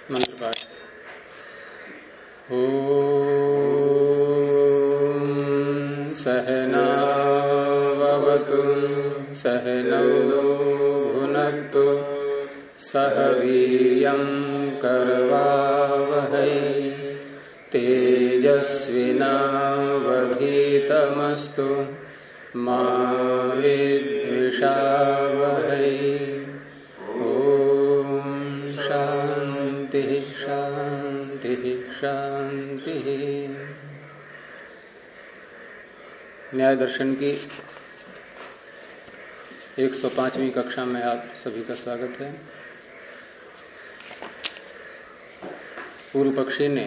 मंत्र पाठ। ओम सहनावतु सहनौ भुनक्तु सह वीर्यं करवावहै तेजस्विनावधीतमस्तु मा विद्विषावहै। शांति शांति शांति। न्याय दर्शन की 105वीं कक्षा में आप सभी का स्वागत है। पूर्व पक्षी ने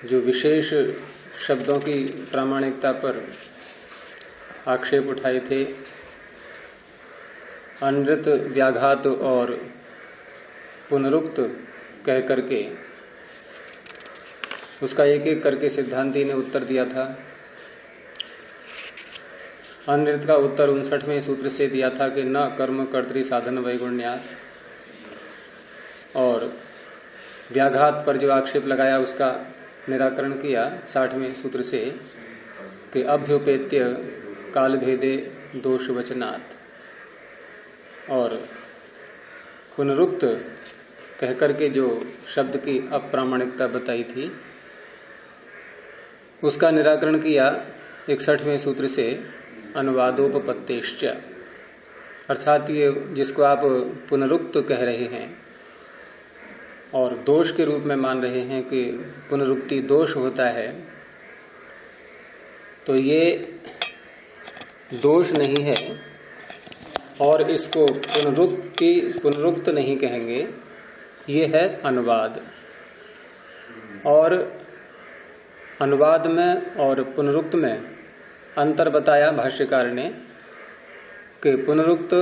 जो विशेष शब्दों की प्रामाणिकता पर आक्षेप उठाए थे, अनृत, व्याघात और पुनरुक्त कह करके उसका एक एक करके सिद्धांती ने उत्तर दिया था। अनृत का उत्तर 59वें सूत्र से दिया था कि न कर्म कर्तृ साधन वैगुण्यात्, और व्याघात पर जो आक्षेप लगाया उसका निराकरण किया 60वें सूत्र से कि अभ्युपेत्य काल भेदे दोष वचनात्, और पुनरुक्त कहकर के जो शब्द की अप्रामाणिकता बताई थी उसका निराकरण किया 61वें सूत्र से अनुवादोपपत्तेश्च, अर्थात ये जिसको आप पुनरुक्त कह रहे हैं और दोष के रूप में मान रहे हैं कि पुनरुक्ति दोष होता है, तो ये दोष नहीं है और इसको पुनरुक्त नहीं कहेंगे, ये है अनुवाद। और अनुवाद में और पुनरुक्त में अंतर बताया भाष्यकार ने कि पुनरुक्त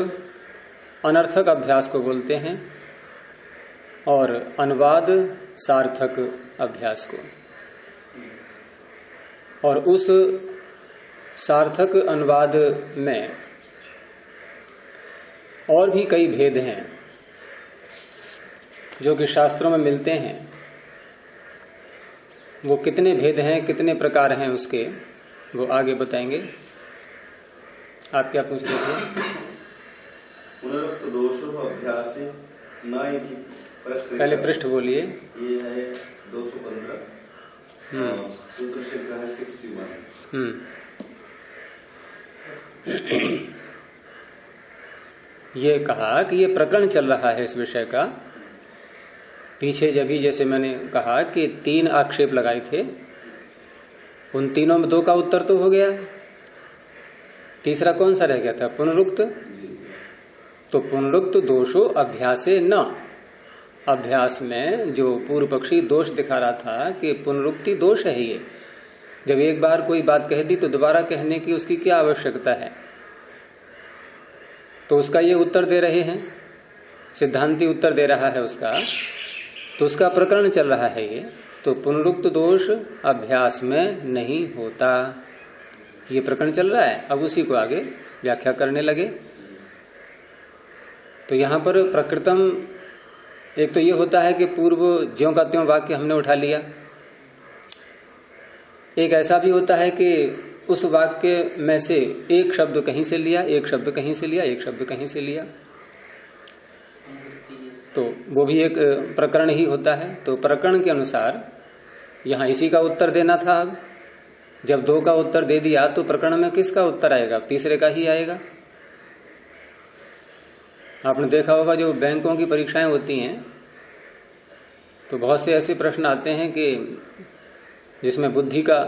अनर्थक अभ्यास को बोलते हैं और अनुवाद सार्थक अभ्यास को। और उस सार्थक अनुवाद में और भी कई भेद हैं जो कि शास्त्रों में मिलते हैं। वो कितने भेद हैं, कितने प्रकार हैं उसके, वो आगे बताएंगे। आप क्या पूछ रहे थे? पुनरुक्त दोषो अभ्यास पहले पृष्ठ बोलिए। ये है 215 सूत्र से है 61। ये कहा कि ये प्रकरण चल रहा है इस विषय का। पीछे जब भी जैसे मैंने कहा कि 3 आक्षेप लगाए थे, उन तीनों में 2 का उत्तर तो हो गया, तीसरा कौन सा रह गया था? पुनरुक्त। तो पुनरुक्त दोषो अभ्यासे न, अभ्यास में जो पूर्व पक्षी दोष दिखा रहा था कि पुनरुक्ति दोष है ये, जब एक बार कोई बात कह दी तो दोबारा कहने की उसकी क्या आवश्यकता है, तो उसका ये उत्तर दे रहे हैं, सिद्धांती उत्तर दे रहा है उसका, तो उसका प्रकरण चल रहा है ये। तो पुनरुक्त दोष अभ्यास में नहीं होता, ये प्रकरण चल रहा है। अब उसी को आगे व्याख्या करने लगे। तो यहां पर प्रकृतम एक तो ये होता है कि पूर्व ज्यों का त्यों वाक्य हमने उठा लिया। एक ऐसा भी होता है कि उस वाक्य में से एक शब्द कहीं से लिया, एक शब्द कहीं से लिया, एक शब्द कहीं से लिया, तो वो भी एक प्रकरण ही होता है। तो प्रकरण के अनुसार यहां इसी का उत्तर देना था। अब जब 2 का उत्तर दे दिया तो प्रकरण में किसका उत्तर आएगा? तीसरे का ही आएगा। आपने देखा होगा जो बैंकों की परीक्षाएं होती हैं तो बहुत से ऐसे प्रश्न आते हैं कि जिसमें बुद्धि का,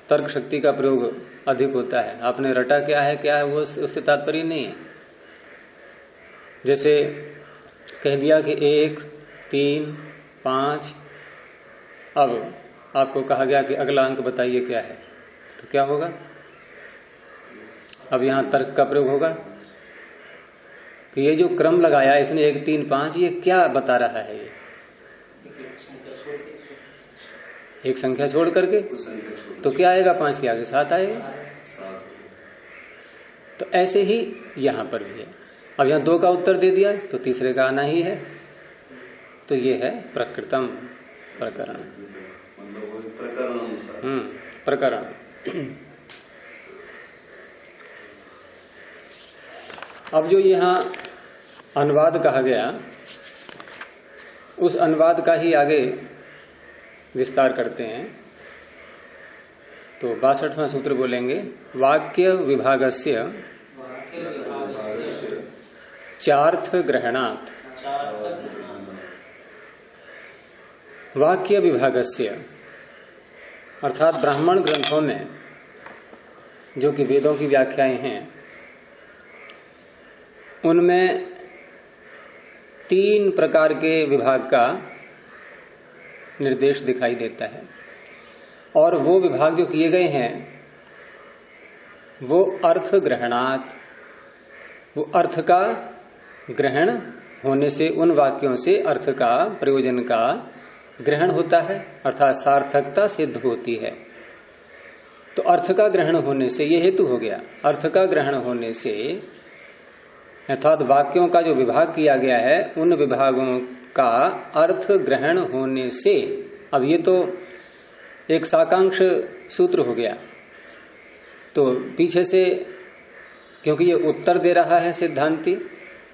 तर्क शक्ति का प्रयोग अधिक होता है। आपने रटा क्या है वो उससे तात्पर्य नहीं है। जैसे कह दिया कि 1, 3, 5, अब आपको कहा गया कि अगला अंक बताइए क्या है, तो क्या होगा? अब यहां तर्क का प्रयोग होगा कि ये जो क्रम लगाया इसने 1, 3, 5, ये क्या बता रहा है? ये एक संख्या छोड़ करके, तो क्या आएगा? 5 के आगे 7 आएगा। तो ऐसे ही यहां पर भी है। अब यहां 2 का उत्तर दे दिया तो तीसरे का आना ही है। तो ये है प्रकृतम प्रकरण। मतलब वो प्रकरण अनुसार। प्रकरण। अब जो यहाँ अनुवाद कहा गया, उस अनुवाद का ही आगे विस्तार करते हैं। तो 62वां सूत्र बोलेंगे, वाक्य विभागस्य चार्थ ग्रहणात्। वाक्य विभागस्य अर्थात ब्राह्मण ग्रंथों में जो कि वेदों की व्याख्याएं हैं, उनमें 3 प्रकार के विभाग का निर्देश दिखाई देता है। और वो विभाग जो किए गए हैं वो अर्थ ग्रहणात्, वो अर्थ का ग्रहण होने से, उन वाक्यों से अर्थ का, प्रयोजन का ग्रहण होता है, अर्थात सार्थकता सिद्ध होती है। तो अर्थ का ग्रहण होने से, ये हेतु हो गया, अर्थ का ग्रहण होने से अर्थात वाक्यों का जो विभाग किया गया है, उन विभागों का अर्थ ग्रहण होने से। अब ये तो एक साकांक्ष सूत्र हो गया, तो पीछे से क्योंकि ये उत्तर दे रहा है सिद्धांती,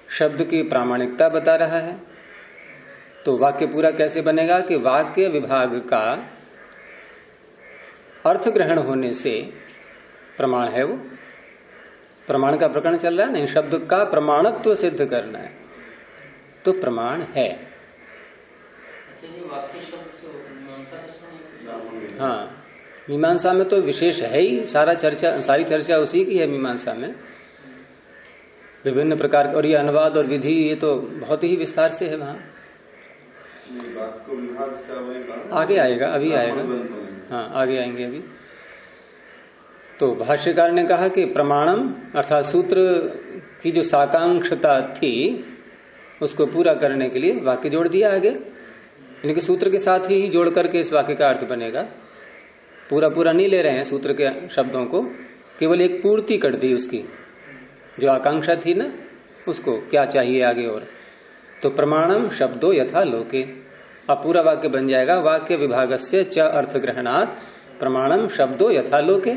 शब्द की प्रामाणिकता बता रहा है, तो वाक्य पूरा कैसे बनेगा कि वाक्य विभाग का अर्थ ग्रहण होने से प्रमाण है। वो प्रमाण का प्रकरण चल रहा है, नहीं, शब्द का प्रमाणत्व सिद्ध करना है, तो प्रमाण है। वाक्य शब्द से हाँ, मीमांसा में तो विशेष है ही, सारी चर्चा उसी की है मीमांसा में, विभिन्न प्रकार। और ये अनुवाद और विधि, ये तो बहुत ही विस्तार से है वहां। आगे आएगा, अभी आएगा, हाँ आगे आएंगे अभी। तो भाष्यकार ने कहा कि प्रमाणम अर्थात सूत्र की जो साकांक्षता थी उसको पूरा करने के लिए वाक्य जोड़ दिया आगे, यानी कि सूत्र के साथ ही जोड़ करके इस वाक्य का अर्थ बनेगा। पूरा नहीं ले रहे हैं सूत्र के शब्दों को, केवल एक पूर्ति कर दी उसकी, जो आकांक्षा थी ना, उसको क्या चाहिए आगे। और तो प्रमाणम शब्दो यथा लोके, अब पूरा वाक्य बन जाएगा, वाक्य विभागस्य च अर्थ ग्रहणात् प्रमाणम शब्दो यथा लोके।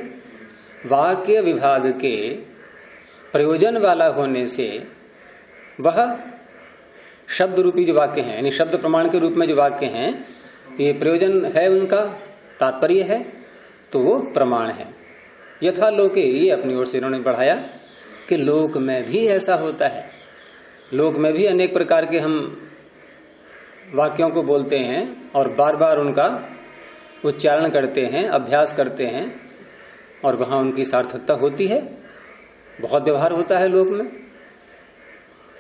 वाक्य विभाग के प्रयोजन वाला होने से वह शब्द रूपी जो वाक्य हैं, यानी शब्द प्रमाण के रूप में जो वाक्य हैं, ये प्रयोजन है, उनका तात्पर्य है, तो वो प्रमाण है। यथा लोके, ये अपनी ओर से इन्होंने बढ़ाया कि लोक में भी ऐसा होता है। लोक में भी अनेक प्रकार के हम वाक्यों को बोलते हैं और बार बार उनका उच्चारण करते हैं, अभ्यास करते हैं, और वहां उनकी सार्थकता होती है। बहुत व्यवहार होता है लोक में,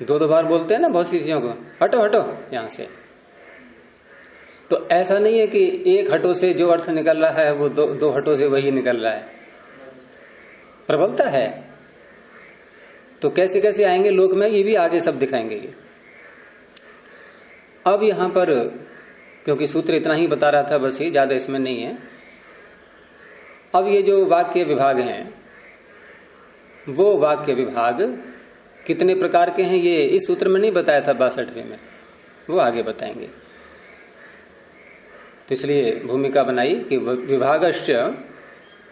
2 बार बोलते हैं ना बहुत सी चीजों को, हटो हटो यहां से। तो ऐसा नहीं है कि एक हटो से जो अर्थ निकल रहा है वो दो हटो से वही निकल रहा है, प्रबलता है। तो कैसे कैसे आएंगे लोक में, ये भी आगे सब दिखाएंगे ये। अब यहां पर क्योंकि सूत्र इतना ही बता रहा था बस, ही ज्यादा इसमें नहीं है। अब ये जो वाक्य विभाग हैं, वो वाक्य विभाग कितने प्रकार के हैं ये इस सूत्र में नहीं बताया था 62वें में, वो आगे बताएंगे। तो इसलिए भूमिका बनाई कि विभागश्च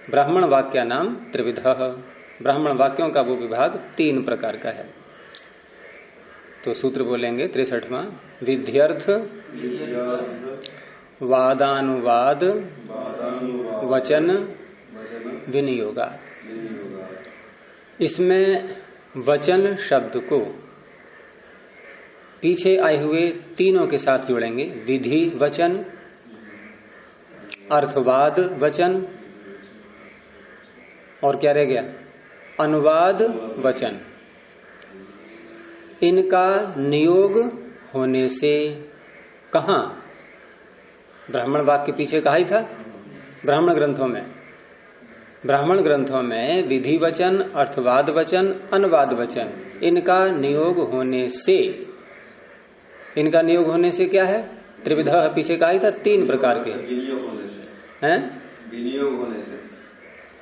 ब्राह्मण वाक्या नाम त्रिविधः, ब्राह्मण वाक्यों का वो विभाग 3 प्रकार का है। तो सूत्र बोलेंगे 63वां, विध्यर्थ वादानुवाद वचन विनियोगा। इसमें वचन शब्द को पीछे आए हुए तीनों के साथ जोड़ेंगे, विधि वचन, अर्थवाद वचन, और क्या रह गया, अनुवाद वचन। इनका नियोग होने से कहां, ब्राह्मण वाक्य पीछे कहा ही था, ब्राह्मण ग्रंथों में विधि वचन, अर्थवाद वचन, अनुवाद वचन, इनका नियोग होने से, इनका नियोग होने से क्या है, त्रिविधा पीछे कहा ही था, 3 प्रकार के हैं, विनियोग होने से,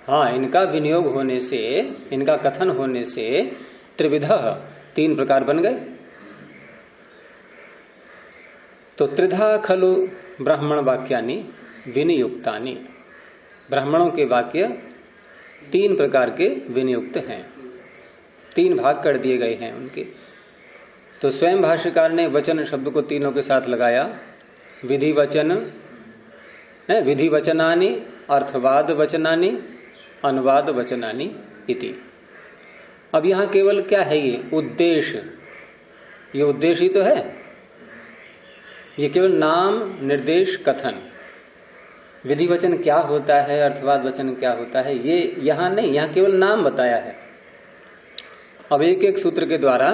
हाँ, इनका विनियोग होने से, इनका कथन होने से त्रिविधा 3 प्रकार बन गए। तो त्रिधा खलु ब्राह्मण वाक्यानि विनियुक्तानि, ब्राह्मणों के वाक्य 3 प्रकार के विनियुक्त हैं, 3 भाग कर दिए गए हैं उनके। तो स्वयं भाष्यकार ने वचन शब्द को तीनों के साथ लगाया, विधि वचन, विधि वचनानि, अर्थवाद वचनानि, अनुवाद वचनानि इति। अब यहां केवल क्या है, ये उद्देश्य, ये उद्देश्य ही तो है, ये केवल नाम निर्देश कथन। विधि वचन क्या होता है, अर्थवाद वचन क्या होता है, ये यहां नहीं, यहां केवल नाम बताया है। अब एक एक सूत्र के द्वारा,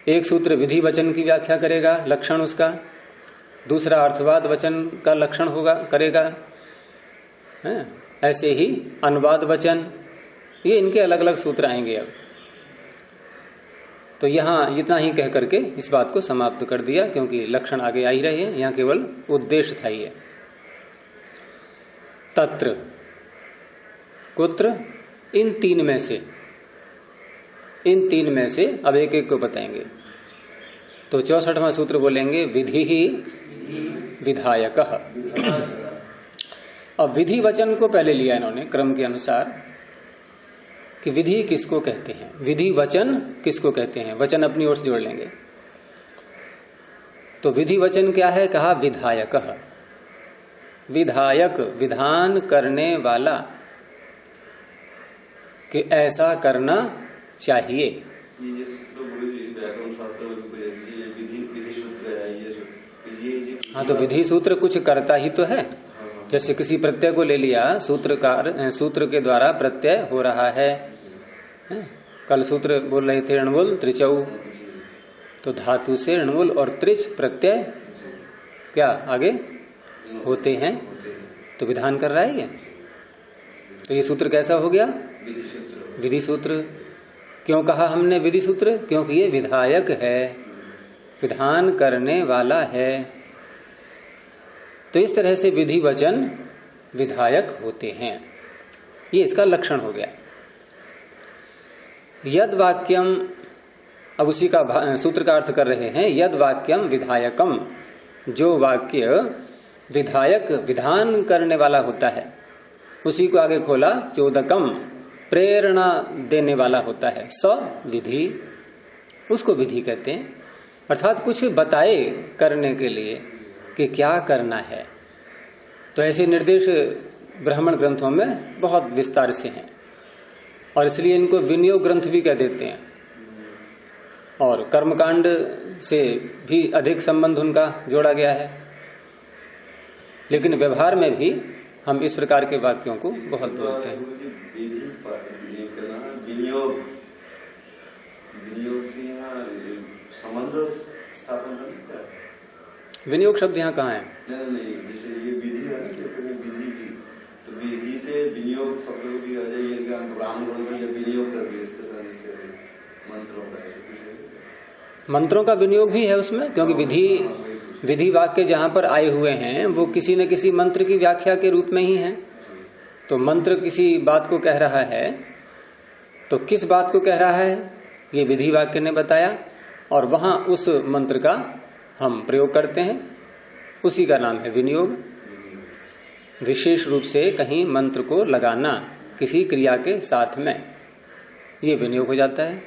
एक सूत्र विधि वचन की व्याख्या करेगा, लक्षण उसका, दूसरा अर्थवाद वचन का लक्षण होगा करेगा, ऐसे ही अनुवाद वचन, ये इनके अलग अलग सूत्र आएंगे। अब तो यहां इतना ही कह करके इस बात को समाप्त कर दिया, क्योंकि लक्षण आगे आ ही रहे हैं, यहां केवल उद्देश्य था ये। तत्र कुत्र, इन 3 में से, इन 3 में से अब एक एक को बताएंगे। तो 64वां सूत्र बोलेंगे विधि ही विधायक। अब विधि वचन को पहले लिया इन्होंने क्रम के अनुसार कि विधि किसको कहते हैं, विधि वचन किसको कहते हैं, वचन अपनी ओर से जोड़ लेंगे। तो विधि वचन क्या है, कहा विधायक। विधायक विधान करने वाला, कि ऐसा करना चाहिए। ये सूत्र व्याकरण शास्त्र में विधि सूत्र है, ये हाँ, तो विधि सूत्र कुछ करता ही तो है। जैसे किसी प्रत्यय को ले लिया, सूत्रकार सूत्र के द्वारा प्रत्यय हो रहा है। कल सूत्र बोल रहे थे ऋणमूल त्रिचौ, तो धातु से ऋणमूल और त्रिच प्रत्यय क्या आगे होते हैं, तो विधान कर रहा है ये। तो ये सूत्र कैसा हो गया, विधि सूत्र। क्यों कहा हमने विधि सूत्र, क्योंकि ये विधायक है, विधान करने वाला है। तो इस तरह से विधि वचन विधायक होते हैं, ये इसका लक्षण हो गया। यद वाक्यम, अब उसी का सूत्र का अर्थ कर रहे हैं, यद वाक्यम विधायकम, जो वाक्य विधायक विधान करने वाला होता है, उसी को आगे खोला चोदकम, प्रेरणा देने वाला होता है, स विधि, उसको विधि कहते हैं। अर्थात कुछ बताए करने के लिए कि क्या करना है। तो ऐसे निर्देश ब्राह्मण ग्रंथों में बहुत विस्तार से हैं, और इसलिए इनको विनियोग ग्रंथ भी कह देते हैं। और कर्मकांड से भी अधिक संबंध उनका जोड़ा गया है, लेकिन व्यवहार में भी हम इस प्रकार के वाक्यों को बहुत बोलते हैं। विनियोग, विनियोग से संबंध स्थापन करता है। विनियोग शब्द यहाँ कहाँ है? नहीं, जैसे ये विधि है ना, विधि भी, तो विधि से विनियोग शब्द को भी आ जाए, ब्राह्मण ग्रंथ में विनियोग कर दिया इसके साथ, इसके मंत्रों का ऐसे कुछ मंत्रों का विनियोग भी है उसमें, क्योंकि विधि वाक्य जहां पर आए हुए हैं वो किसी न किसी मंत्र की व्याख्या के रूप में ही है। तो मंत्र किसी बात को कह रहा है, तो किस बात को कह रहा है ये विधि वाक्य ने बताया, और वहां उस मंत्र का हम प्रयोग करते हैं, उसी का नाम है विनियोग। विशेष रूप से कहीं मंत्र को लगाना किसी क्रिया के साथ में, ये विनियोग हो जाता है।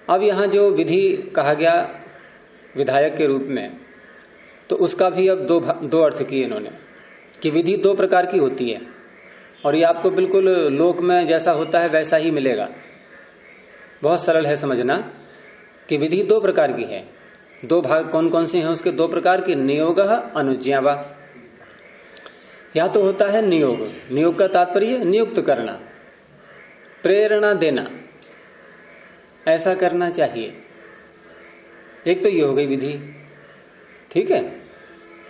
अब यहां जो विधि कहा गया विधायक के रूप में, तो उसका भी अब दो अर्थ किए इन्होंने, कि विधि 2 प्रकार की होती है, और ये आपको बिल्कुल लोक में जैसा होता है वैसा ही मिलेगा। बहुत सरल है समझना कि विधि 2 प्रकार की है। 2 भाग कौन कौन से हैं उसके? 2 प्रकार की, नियोग अनुज्ञावा। या तो होता है नियोग, नियोग का तात्पर्य नियुक्त करना, प्रेरणा देना, ऐसा करना चाहिए। एक तो ये हो गई विधि, ठीक है।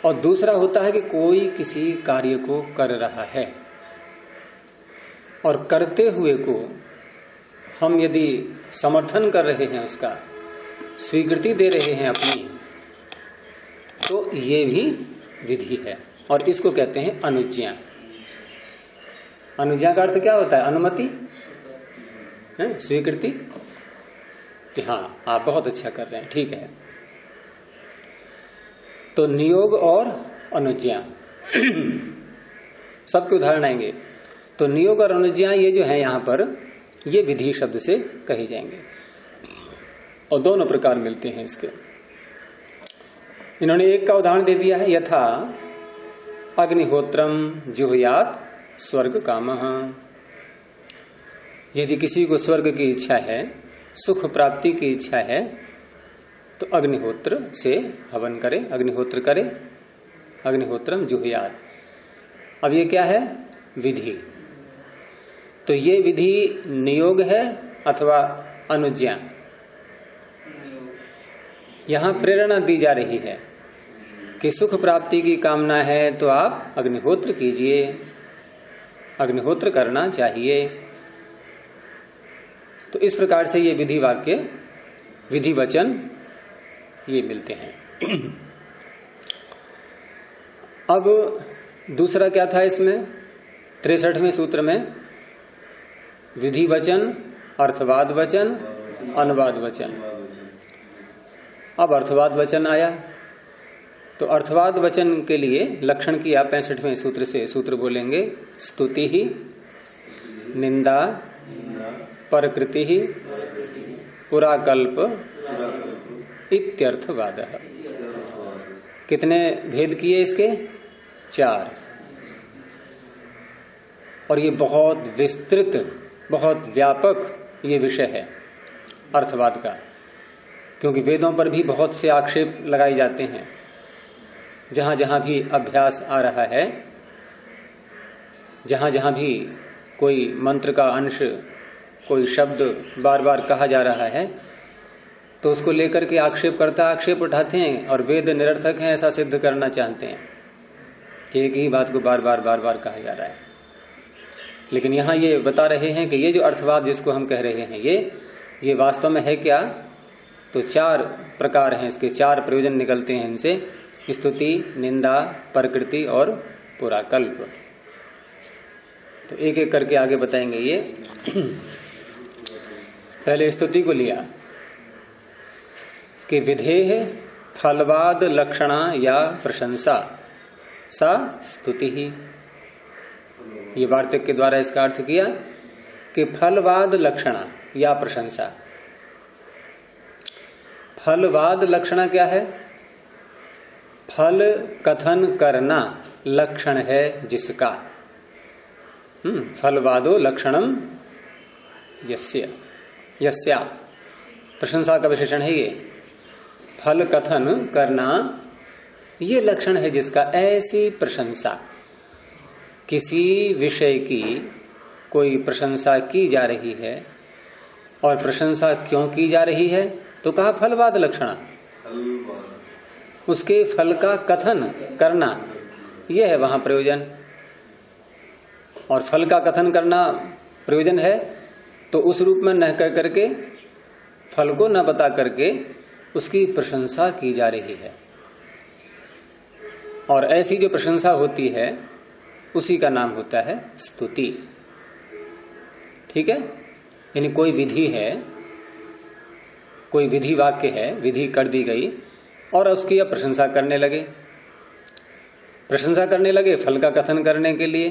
और दूसरा होता है कि कोई किसी कार्य को कर रहा है, और करते हुए को हम यदि समर्थन कर रहे हैं, उसका स्वीकृति दे रहे हैं अपनी, तो ये भी विधि है, और इसको कहते हैं अनुज्ञा। अनुज्ञा का अर्थ क्या होता है? अनुमति, स्वीकृति। हाँ, आप बहुत अच्छा कर रहे हैं, ठीक है। तो नियोग और अनुज्ञा सबके उदाहरण आएंगे। तो नियोग और अनुज्ञा ये जो है यहां पर, ये विधि शब्द से कही जाएंगे और दोनों प्रकार मिलते हैं इसके। इन्होंने एक का उदाहरण दे दिया है, यथा अग्निहोत्रम जुहुयात स्वर्ग कामः। यदि किसी को स्वर्ग की इच्छा है, सुख प्राप्ति की इच्छा है, तो अग्निहोत्र से हवन करे, अग्निहोत्र करे, अग्निहोत्रम जुहुयात। अब ये क्या है? विधि। तो ये विधि नियोग है अथवा अनुज्ञा? यहां प्रेरणा दी जा रही है कि सुख प्राप्ति की कामना है तो आप अग्निहोत्र कीजिए, अग्निहोत्र करना चाहिए। तो इस प्रकार से ये विधि वाक्य, विधि वचन ये मिलते हैं। अब दूसरा क्या था इसमें? 63वें सूत्र में विधि वचन, अर्थवाद वचन, अनुवाद वचन। अब अर्थवाद वचन आया, तो अर्थवाद वचन के लिए लक्षण किया 65वें सूत्र से। सूत्र बोलेंगे स्तुति ही, निंदा, परकृति ही, पुराकल्प इत्यर्थवाद। कितने भेद किए इसके? 4। और ये बहुत विस्तृत, बहुत व्यापक ये विषय है अर्थवाद का, क्योंकि वेदों पर भी बहुत से आक्षेप लगाए जाते हैं। जहां जहां भी अभ्यास आ रहा है, जहां जहां भी कोई मंत्र का अंश, कोई शब्द बार बार कहा जा रहा है, तो उसको लेकर के आक्षेपकर्ता आक्षेप उठाते हैं और वेद निरर्थक हैं ऐसा सिद्ध करना चाहते हैं कि एक ही बात को बार बार कहा जा रहा है। लेकिन यहां ये बता रहे हैं कि ये जो अर्थवाद जिसको हम कह रहे हैं, ये वास्तव में है क्या? तो 4 प्रकार हैं इसके, 4 प्रयोजन निकलते हैं इनसे: स्तुति, निंदा, प्रकृति और पुराकल्प। तो एक एक करके आगे बताएंगे ये। पहले स्तुति को लिया कि विधेय फलवाद लक्षणा या प्रशंसा सा स्तुति ही। ये वार्तिक के द्वारा इसका अर्थ किया कि फलवाद लक्षणा या प्रशंसा। फलवाद लक्षणा क्या है? फल कथन करना लक्षण है जिसका। फलवादो लक्षणम यस्य, यस्या प्रशंसा का विशेषण है ये। फल कथन करना ये लक्षण है जिसका। ऐसी प्रशंसा, किसी विषय की कोई प्रशंसा की जा रही है, और प्रशंसा क्यों की जा रही है? तो कहा फलवाद लक्षणा, उसके फल का कथन करना, यह है वहां प्रयोजन। और फल का कथन करना प्रयोजन है, तो उस रूप में न कह करके, फल को न बता करके उसकी प्रशंसा की जा रही है। और ऐसी जो प्रशंसा होती है उसी का नाम होता है स्तुति। ठीक है? यानी कोई विधि है, कोई विधि वाक्य है, विधि कर दी गई और उसकी अब प्रशंसा करने लगे, प्रशंसा करने लगे फल का कथन करने के लिए,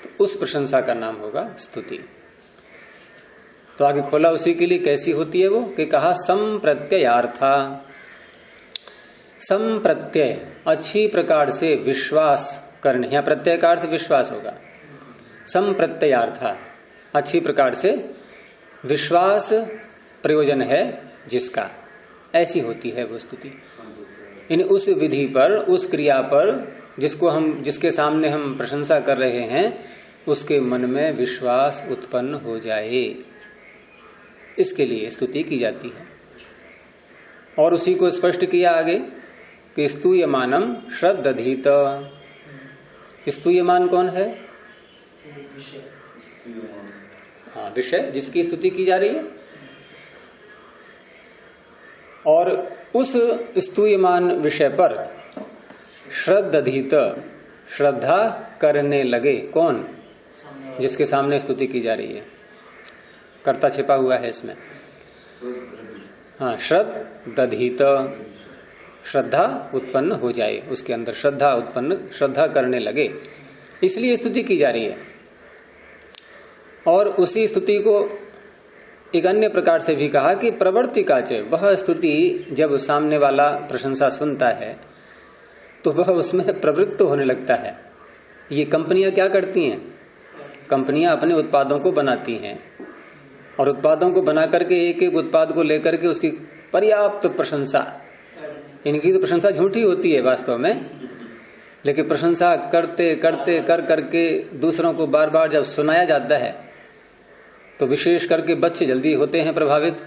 तो उस प्रशंसा का नाम होगा स्तुति। तो आगे खोला उसी के लिए, कैसी होती है वो? कि कहा संप्रत्ययार्था। संप्रत्यय, अच्छी प्रकार से विश्वास करने, यहां प्रत्यय का अर्थ विश्वास होगा। संप्रत्ययार्था, अच्छी प्रकार से विश्वास प्रयोजन है जिसका, ऐसी होती है वो स्तुति। इन उस विधि पर, उस क्रिया पर जिसके सामने हम प्रशंसा कर रहे हैं, उसके मन में विश्वास उत्पन्न हो जाए, इसके लिए स्तुति की जाती है। और उसी को स्पष्ट किया आगे कि स्तूयमानम श्रद्धधीत। स्तूयमान कौन है? हाँ, विषय जिसकी स्तुति की जा रही है। और उस स्तूयमान विषय पर श्रद्धधीत, श्रद्धा करने लगे। कौन? जिसके सामने स्तुति की जा रही है। कर्ता छिपा हुआ है इसमें। हाँ, श्रद्धधीत, श्रद्धा उत्पन्न हो जाए, उसके अंदर श्रद्धा करने लगे, इसलिए स्तुति की जा रही है। और उसी स्तुति को एक अन्य प्रकार से भी कहा कि प्रवर्तिका च, वह स्तुति जब सामने वाला प्रशंसा सुनता है तो वह उसमें प्रवृत्त होने लगता है। ये कंपनियां क्या करती हैं? कंपनियां अपने उत्पादों को बनाती हैं और उत्पादों को बना करके एक एक उत्पाद को लेकर के उसकी पर्याप्त प्रशंसा, इनकी तो प्रशंसा झूठी होती है वास्तव में, लेकिन प्रशंसा करते करते करके दूसरों को बार बार जब सुनाया जाता है तो विशेष करके बच्चे जल्दी होते हैं प्रभावित,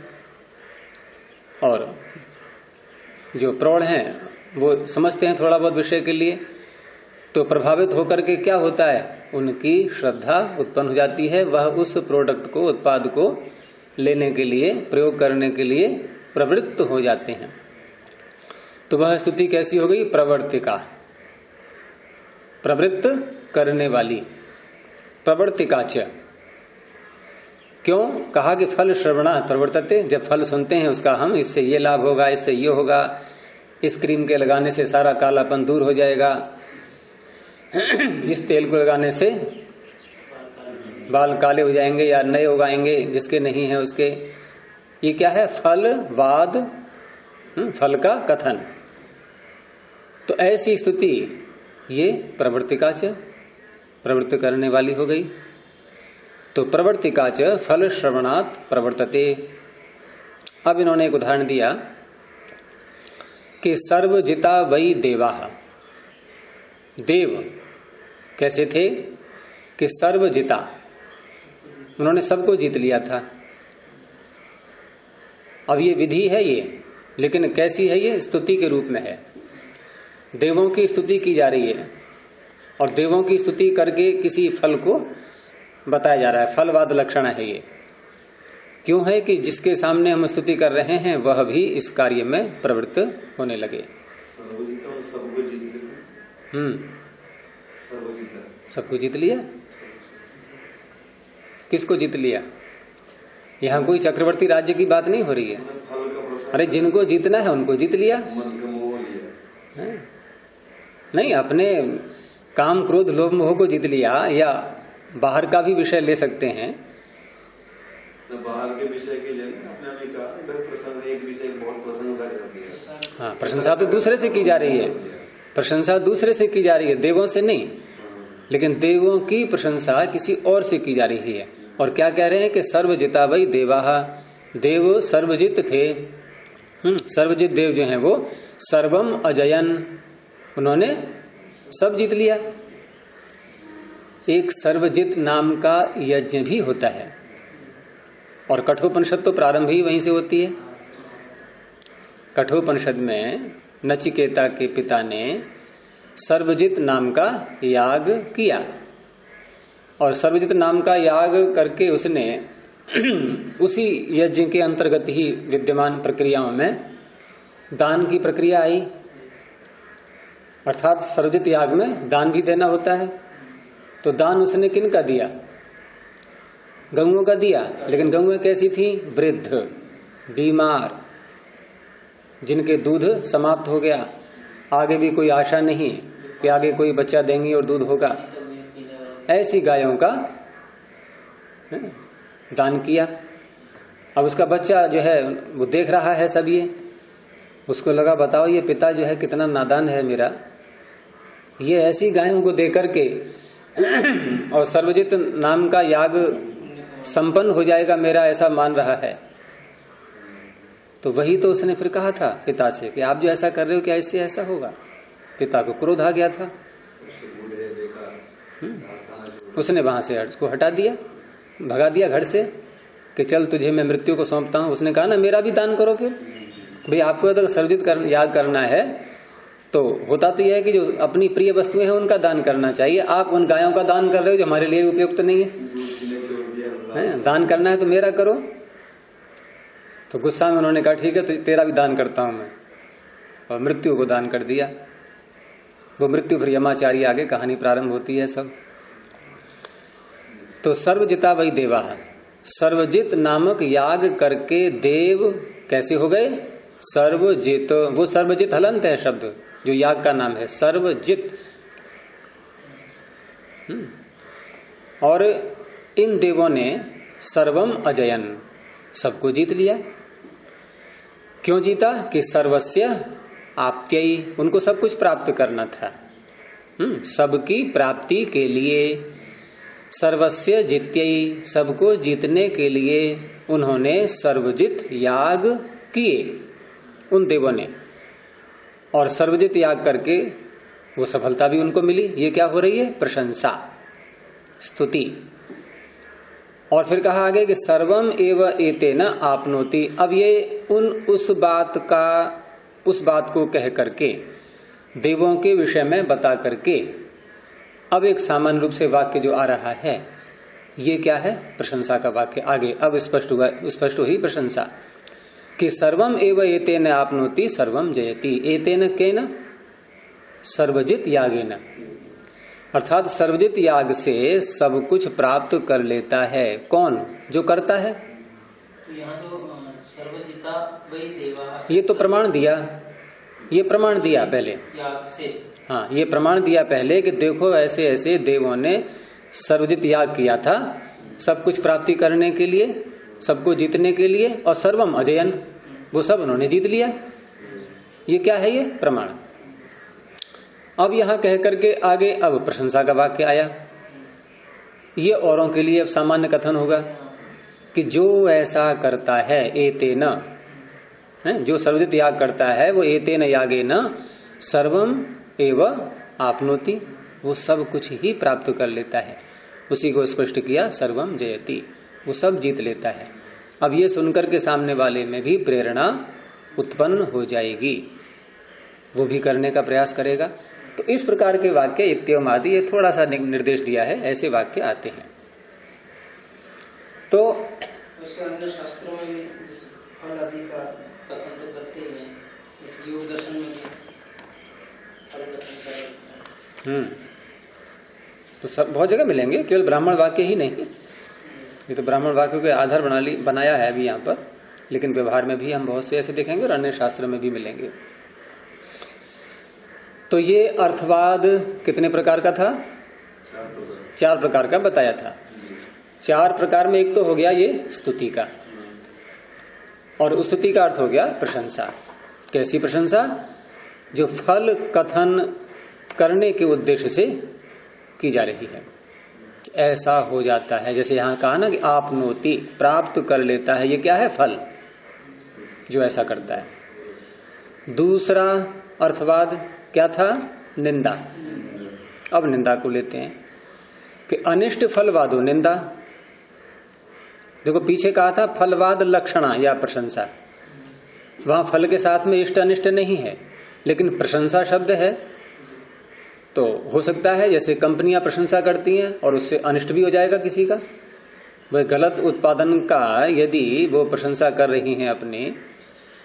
और जो प्रौढ़ हैं वो समझते हैं थोड़ा बहुत विषय के लिए, तो प्रभावित होकर के क्या होता है, उनकी श्रद्धा उत्पन्न हो जाती है, वह उस प्रोडक्ट को, उत्पाद को लेने के लिए, प्रयोग करने के लिए प्रवृत्त हो जाते हैं। तो वह स्तुति कैसी हो गई? प्रवर्तिका, प्रवृत्त करने वाली, प्रवर्तिका च। क्यों कहा कि फल श्रवणा प्रवर्तते, जब फल सुनते हैं उसका, हम इससे ये लाभ होगा, इससे ये होगा, इस क्रीम के लगाने से सारा कालापन दूर हो जाएगा, इस तेल को लगाने से बाल काले हो जाएंगे या नए उगाएंगे जिसके नहीं है उसके, ये क्या है? फल वाद, फल का कथन। तो ऐसी स्तुति ये प्रवर्तिका च, प्रवृत्त करने वाली हो गई। तो प्रवर्तिका च फल श्रवणात् प्रवर्तते। अब इन्होंने एक उदाहरण दिया कि सर्वजिता वै देवाः, देव कैसे थे कि सर्वजिता, उन्होंने सबको जीत लिया था। अब ये विधि है ये, लेकिन कैसी है ये? स्तुति के रूप में है। देवों की स्तुति की जा रही है और देवों की स्तुति करके किसी फल को बताया जा रहा है, फलवाद लक्षण है ये। क्यों है कि जिसके सामने हम स्तुति कर रहे हैं वह भी इस कार्य में प्रवृत्त होने लगे। सबको जीत लिया। किसको जीत लिया? यहाँ कोई चक्रवर्ती राज्य की बात नहीं हो रही है। अरे जिनको जीतना है उनको जीत लिया। नहीं, अपने काम क्रोध लोभ मोह को जीत लिया, या बाहर का भी विषय ले सकते हैं। बाहर के विषय के लिए आपने कहा प्रसंग, एक विषय बहुत प्रशंसा करती है। हाँ, प्रशंसा तो दूसरे से की जा रही है, प्रशंसा दूसरे से की जा रही है, देवों से नहीं। लेकिन देवों की प्रशंसा किसी और से की जा रही है। और क्या कह रहे हैं कि सर्वजिता वै देवाः, देव सर्वजित थे। सर्वजित देव जो हैं वो सर्वम अजयन, उन्होंने सब जीत लिया। एक सर्वजित नाम का यज्ञ भी होता है और कठोपनिषद तो प्रारंभ ही वहीं से होती है। कठोपनिषद में नचिकेता के पिता ने सर्वजित नाम का याग किया और सर्वजित नाम का याग करके उसने उसी यज्ञ के अंतर्गत ही विद्यमान प्रक्रियाओं में दान की प्रक्रिया आई। अर्थात सर्वजित याग में दान भी देना होता है। तो दान उसने किन का दिया? गऊओं का दिया। लेकिन गऊएं कैसी थी? वृद्ध, बीमार, जिनके दूध समाप्त हो गया, आगे भी कोई आशा नहीं कि आगे कोई बच्चा देंगी और दूध होगा, ऐसी गायों का दान किया। अब उसका बच्चा जो है वो देख रहा है सब ये, उसको लगा बताओ ये पिता जो है कितना नादान है मेरा, ये ऐसी गायों को दे करके और सर्वजित नाम का याग संपन्न हो जाएगा मेरा, ऐसा मान रहा है। तो वही तो उसने फिर कहा था पिता से कि आप जो ऐसा कर रहे हो क्या इससे ऐसा होगा? पिता को क्रोध आ गया था। उसने वहां से उसको हटा दिया, भगा दिया घर से कि चल तुझे मैं मृत्यु को सौंपता हूं। उसने कहा ना मेरा भी दान करो। फिर भाई आपको तो सर्वजित याद करना है तो होता तो यह है कि जो अपनी प्रिय वस्तुएं हैं उनका दान करना चाहिए। आप उन गायों का दान कर रहे हो जो हमारे लिए उपयुक्त नहीं है। दान करना है तो मेरा करो। तो गुस्सा में उन्होंने कहा ठीक है तो तेरा भी दान करता हूं मैं, और मृत्यु को दान कर दिया। वो मृत्यु फिर यमाचारी, आगे कहानी प्रारंभ होती है सब। तो सर्वजिता वै देवाः, सर्वजित नामक याग करके देव कैसे हो गए? सर्वजित, वो सर्वजित हलंत है शब्द जो याग का नाम है, सर्वजित। और इन देवों ने सर्वम अजयन, सबको जीत लिया। क्यों जीता? कि सर्वस्य आप्त्ययी, उनको सब कुछ प्राप्त करना था। सबकी प्राप्ति के लिए, सर्वस्य जित्ययी, सबको जीतने के लिए उन्होंने सर्वजित याग किए उन देवों ने। और सर्वजित याग करके वो सफलता भी उनको मिली। ये क्या हो रही है? प्रशंसा, स्तुति। और फिर कहा आगे कि सर्वम एव एतेन आपनोति। अब ये उस बात को कह करके, देवों के विषय में बता करके, अब एक सामान्य रूप से वाक्य जो आ रहा है, ये क्या है? प्रशंसा का वाक्य आगे अब स्पष्ट हुई प्रशंसा कि सर्वम एव एतेन आपनोति सर्वम जयति। एतेन केन? सर्वजित यागेन, अर्थात सर्वजित याग से सब कुछ प्राप्त कर लेता है। कौन? जो करता है। तो यहाँ तो सर्वजिता वही देवा, ये तो प्रमाण दिया, ये प्रमाण दिया पहले याग से। हाँ, ये प्रमाण दिया पहले कि देखो ऐसे ऐसे देवों ने सर्वजित याग किया था सब कुछ प्राप्ति करने के लिए, सबको जीतने के लिए। और सर्वम अजयन, वो सब उन्होंने जीत लिया। ये क्या है? ये प्रमाण। अब यहां कह करके आगे अब प्रशंसा का वाक्य आया। ये औरों के लिए अब सामान्य कथन होगा कि जो ऐसा करता है, एतेन, जो सर्वजित याग करता है वो एतेन यागेन सर्वम एव आपनोति, वो सब कुछ ही प्राप्त कर लेता है। उसी को स्पष्ट किया, सर्वम जयति, वो सब जीत लेता है। अब ये सुनकर के सामने वाले में भी प्रेरणा उत्पन्न हो जाएगी, वो भी करने का प्रयास करेगा। तो इस प्रकार के वाक्य इत्यम आदि, ये थोड़ा सा निर्देश दिया है, ऐसे वाक्य आते हैं। तो उसके अंदर शास्त्रों में भी फल आदि का कथन तो करते ही हैं, इस योग दर्शन में भी फल कथन करते हैं। तो सब बहुत जगह मिलेंगे, केवल ब्राह्मण वाक्य ही नहीं। ये तो ब्राह्मण वाक्यों के आधार बनाया है अभी यहाँ पर, लेकिन व्यवहार में भी हम बहुत से ऐसे देखेंगे और अन्य शास्त्र में भी मिलेंगे। तो ये अर्थवाद कितने प्रकार का था? 4 प्रकार का बताया था। 4 प्रकार में एक तो हो गया ये स्तुति का, और उस स्तुति का अर्थ हो गया प्रशंसा। कैसी प्रशंसा? जो फल कथन करने के उद्देश्य से की जा रही है। ऐसा हो जाता है, जैसे यहां कहा ना कि आपनोति, प्राप्त कर लेता है। ये क्या है? फल, जो ऐसा करता है। दूसरा अर्थवाद क्या था? निंदा। अब निंदा को लेते हैं कि अनिष्ट फलवादो निंदा। देखो पीछे कहा था फलवाद लक्षणा या प्रशंसा, वहां फल के साथ में इष्ट अनिष्ट नहीं है, लेकिन प्रशंसा शब्द है। तो हो सकता है जैसे कंपनियां प्रशंसा करती हैं और उससे अनिष्ट भी हो जाएगा किसी का। वह गलत उत्पादन का यदि वो प्रशंसा कर रही हैं, अपने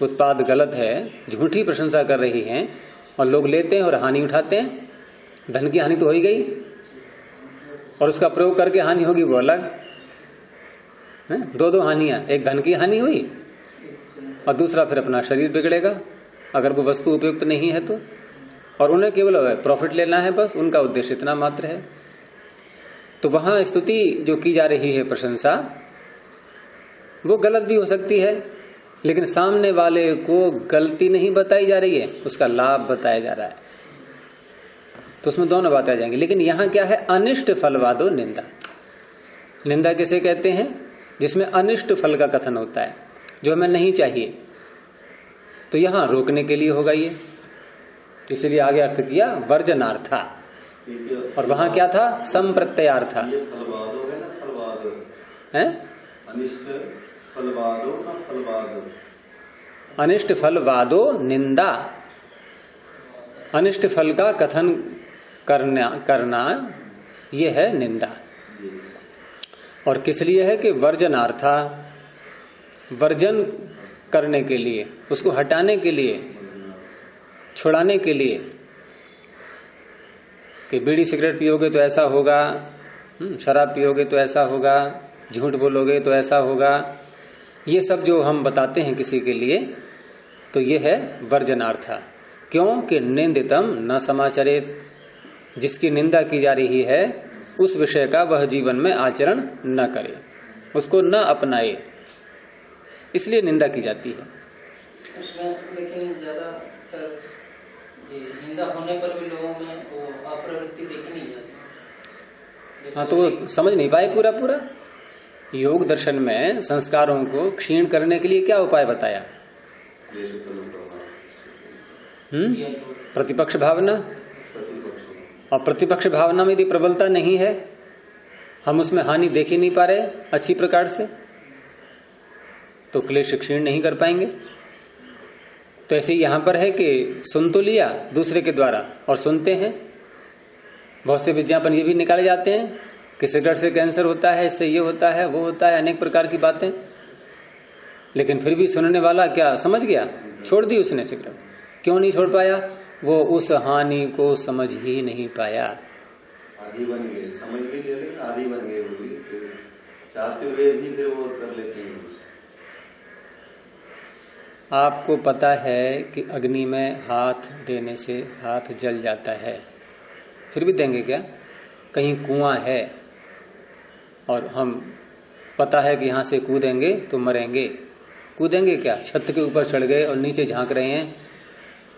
उत्पाद गलत है, झूठी प्रशंसा कर रही हैं और लोग लेते हैं और हानि उठाते हैं, धन की हानि तो हो ही गई, और उसका प्रयोग करके हानि होगी वो अलग है। 2 हानियां, एक धन की हानि हुई और दूसरा फिर अपना शरीर बिगड़ेगा अगर वो वस्तु उपयुक्त नहीं है तो। और उन्हें केवल प्रॉफिट लेना है, बस उनका उद्देश्य इतना मात्र है। तो वहां स्तुति जो की जा रही है, प्रशंसा, वो गलत भी हो सकती है, लेकिन सामने वाले को गलती नहीं बताई जा रही है, उसका लाभ बताया जा रहा है। तो उसमें दोनों बातें आ जाएंगी। लेकिन यहां क्या है? अनिष्ट फलवादो निंदा। निंदा किसे कहते हैं? जिसमें अनिष्ट फल का कथन होता है, जो हमें नहीं चाहिए। तो यहां रोकने के लिए होगा ये, इसलिए आगे अर्थ किया वर्जनार्था, और वहां क्या था? संप्रत्ययार्था। है अनिष्ट फलवादो निंदा, अनिष्ट फल का कथन करना ये है निंदा। और किस लिए है? कि वर्जनार्था, वर्जन करने के लिए, उसको हटाने के लिए, छुड़ाने के लिए। कि बीड़ी सिगरेट पियोगे तो ऐसा होगा, शराब पियोगे तो ऐसा होगा, झूठ बोलोगे तो ऐसा होगा। ये सब जो हम बताते हैं किसी के लिए, तो ये है वर्जनार्थ। क्यों कि निंदितम न समाचरेत, जिसकी निंदा की जा रही है उस विषय का वह जीवन में आचरण न करे, उसको न अपनाए, इसलिए निंदा की जाती है। उसमें लेकिन ज्यादातर निंदा होने पर भी लोगों में वो अप्रवृत्ति देखी नहीं जाती। हाँ, तो वो समझ नहीं पाए पूरा पूरा। योग दर्शन में संस्कारों को क्षीण करने के लिए क्या उपाय बताया? प्रतिपक्ष भावना। और प्रतिपक्ष भावना में यदि प्रबलता नहीं है, हम उसमें हानि देख ही नहीं पा रहे अच्छी प्रकार से, तो क्लेश क्षीण नहीं कर पाएंगे। तो ऐसे यहां पर है कि सुन तो लिया दूसरे के द्वारा और सुनते हैं, बहुत से विज्ञापन ये भी निकाले जाते हैं कि सिगरेट से कैंसर होता है, इससे ये होता है, वो होता है, अनेक प्रकार की बातें, लेकिन फिर भी सुनने वाला क्या समझ गया, छोड़ दी उसने सिगरेट। क्यों नहीं छोड़ पाया? वो उस हानि को समझ ही नहीं पाया। आदि बन गए, समझ भी ले लेकिन आदि बन गए, वो भी चाहते हुए भी फिर वो कर लेते हैं। आपको पता है कि अग्नि में हाथ देने से हाथ जल जाता है, फिर भी देंगे क्या? कहीं कुआं है और हम पता है कि यहां से कूदेंगे तो मरेंगे, कूदेंगे क्या? छत के ऊपर चढ़ गए और नीचे झांक रहे हैं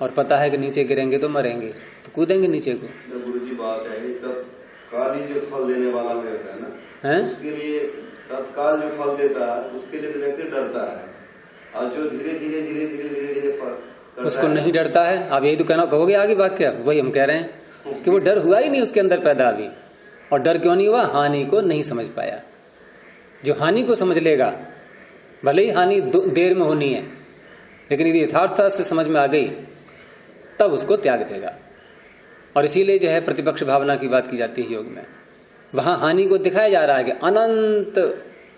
और पता है कि नीचे गिरेंगे तो मरेंगे, तो कूदेंगे नीचे को। गुरुजी बात है, तत्काल जो फल देने वाला होता है ना, उसके लिए तत्काल जो फल देता है उसके लिए तो व्यक्ति डरता है, और जो धीरे धीरे धीरे धीरे धीरे धीरे फल उसको नहीं डरता है। आप यही तो कहना कहोगे आगे वाक्य, वही हम कह रहे हैं कि वो डर हुआ ही नहीं उसके अंदर पैदा अभी। और डर क्यों नहीं हुआ? हानि को नहीं समझ पाया। जो हानि को समझ लेगा, भले ही हानि देर में होनी है, लेकिन यदि यथार्थता से समझ में आ गई तब उसको त्याग देगा। और इसीलिए जो है प्रतिपक्ष भावना की बात की जाती है योग में। वहां हानि को दिखाया जा रहा है कि अनंत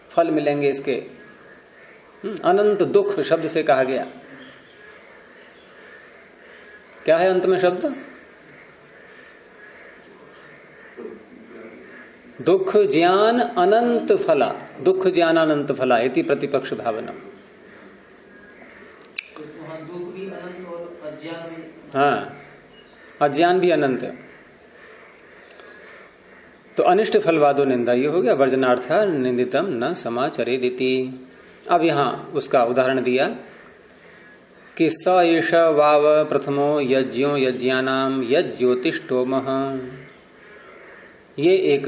फल मिलेंगे इसके, अनंत दुख शब्द से कहा गया। क्या है अंत में शब्द? दुख ज्ञान अनंत फला, दुख ज्ञान अनंत फला इति प्रतिपक्ष भावना। दुख भी अनंत और अज्ञान भी। हाँ, अज्ञान भी अनंत है। तो अनिष्ट फलवादो निंदा ये हो गया। वर्जनार्थ निंदितम न समाचरेदिति। अब यहां उसका उदाहरण दिया कि स एष वाव प्रथमो यज्ञो यज्ञानाम यज्ज्योतिष्टोमः। ये एक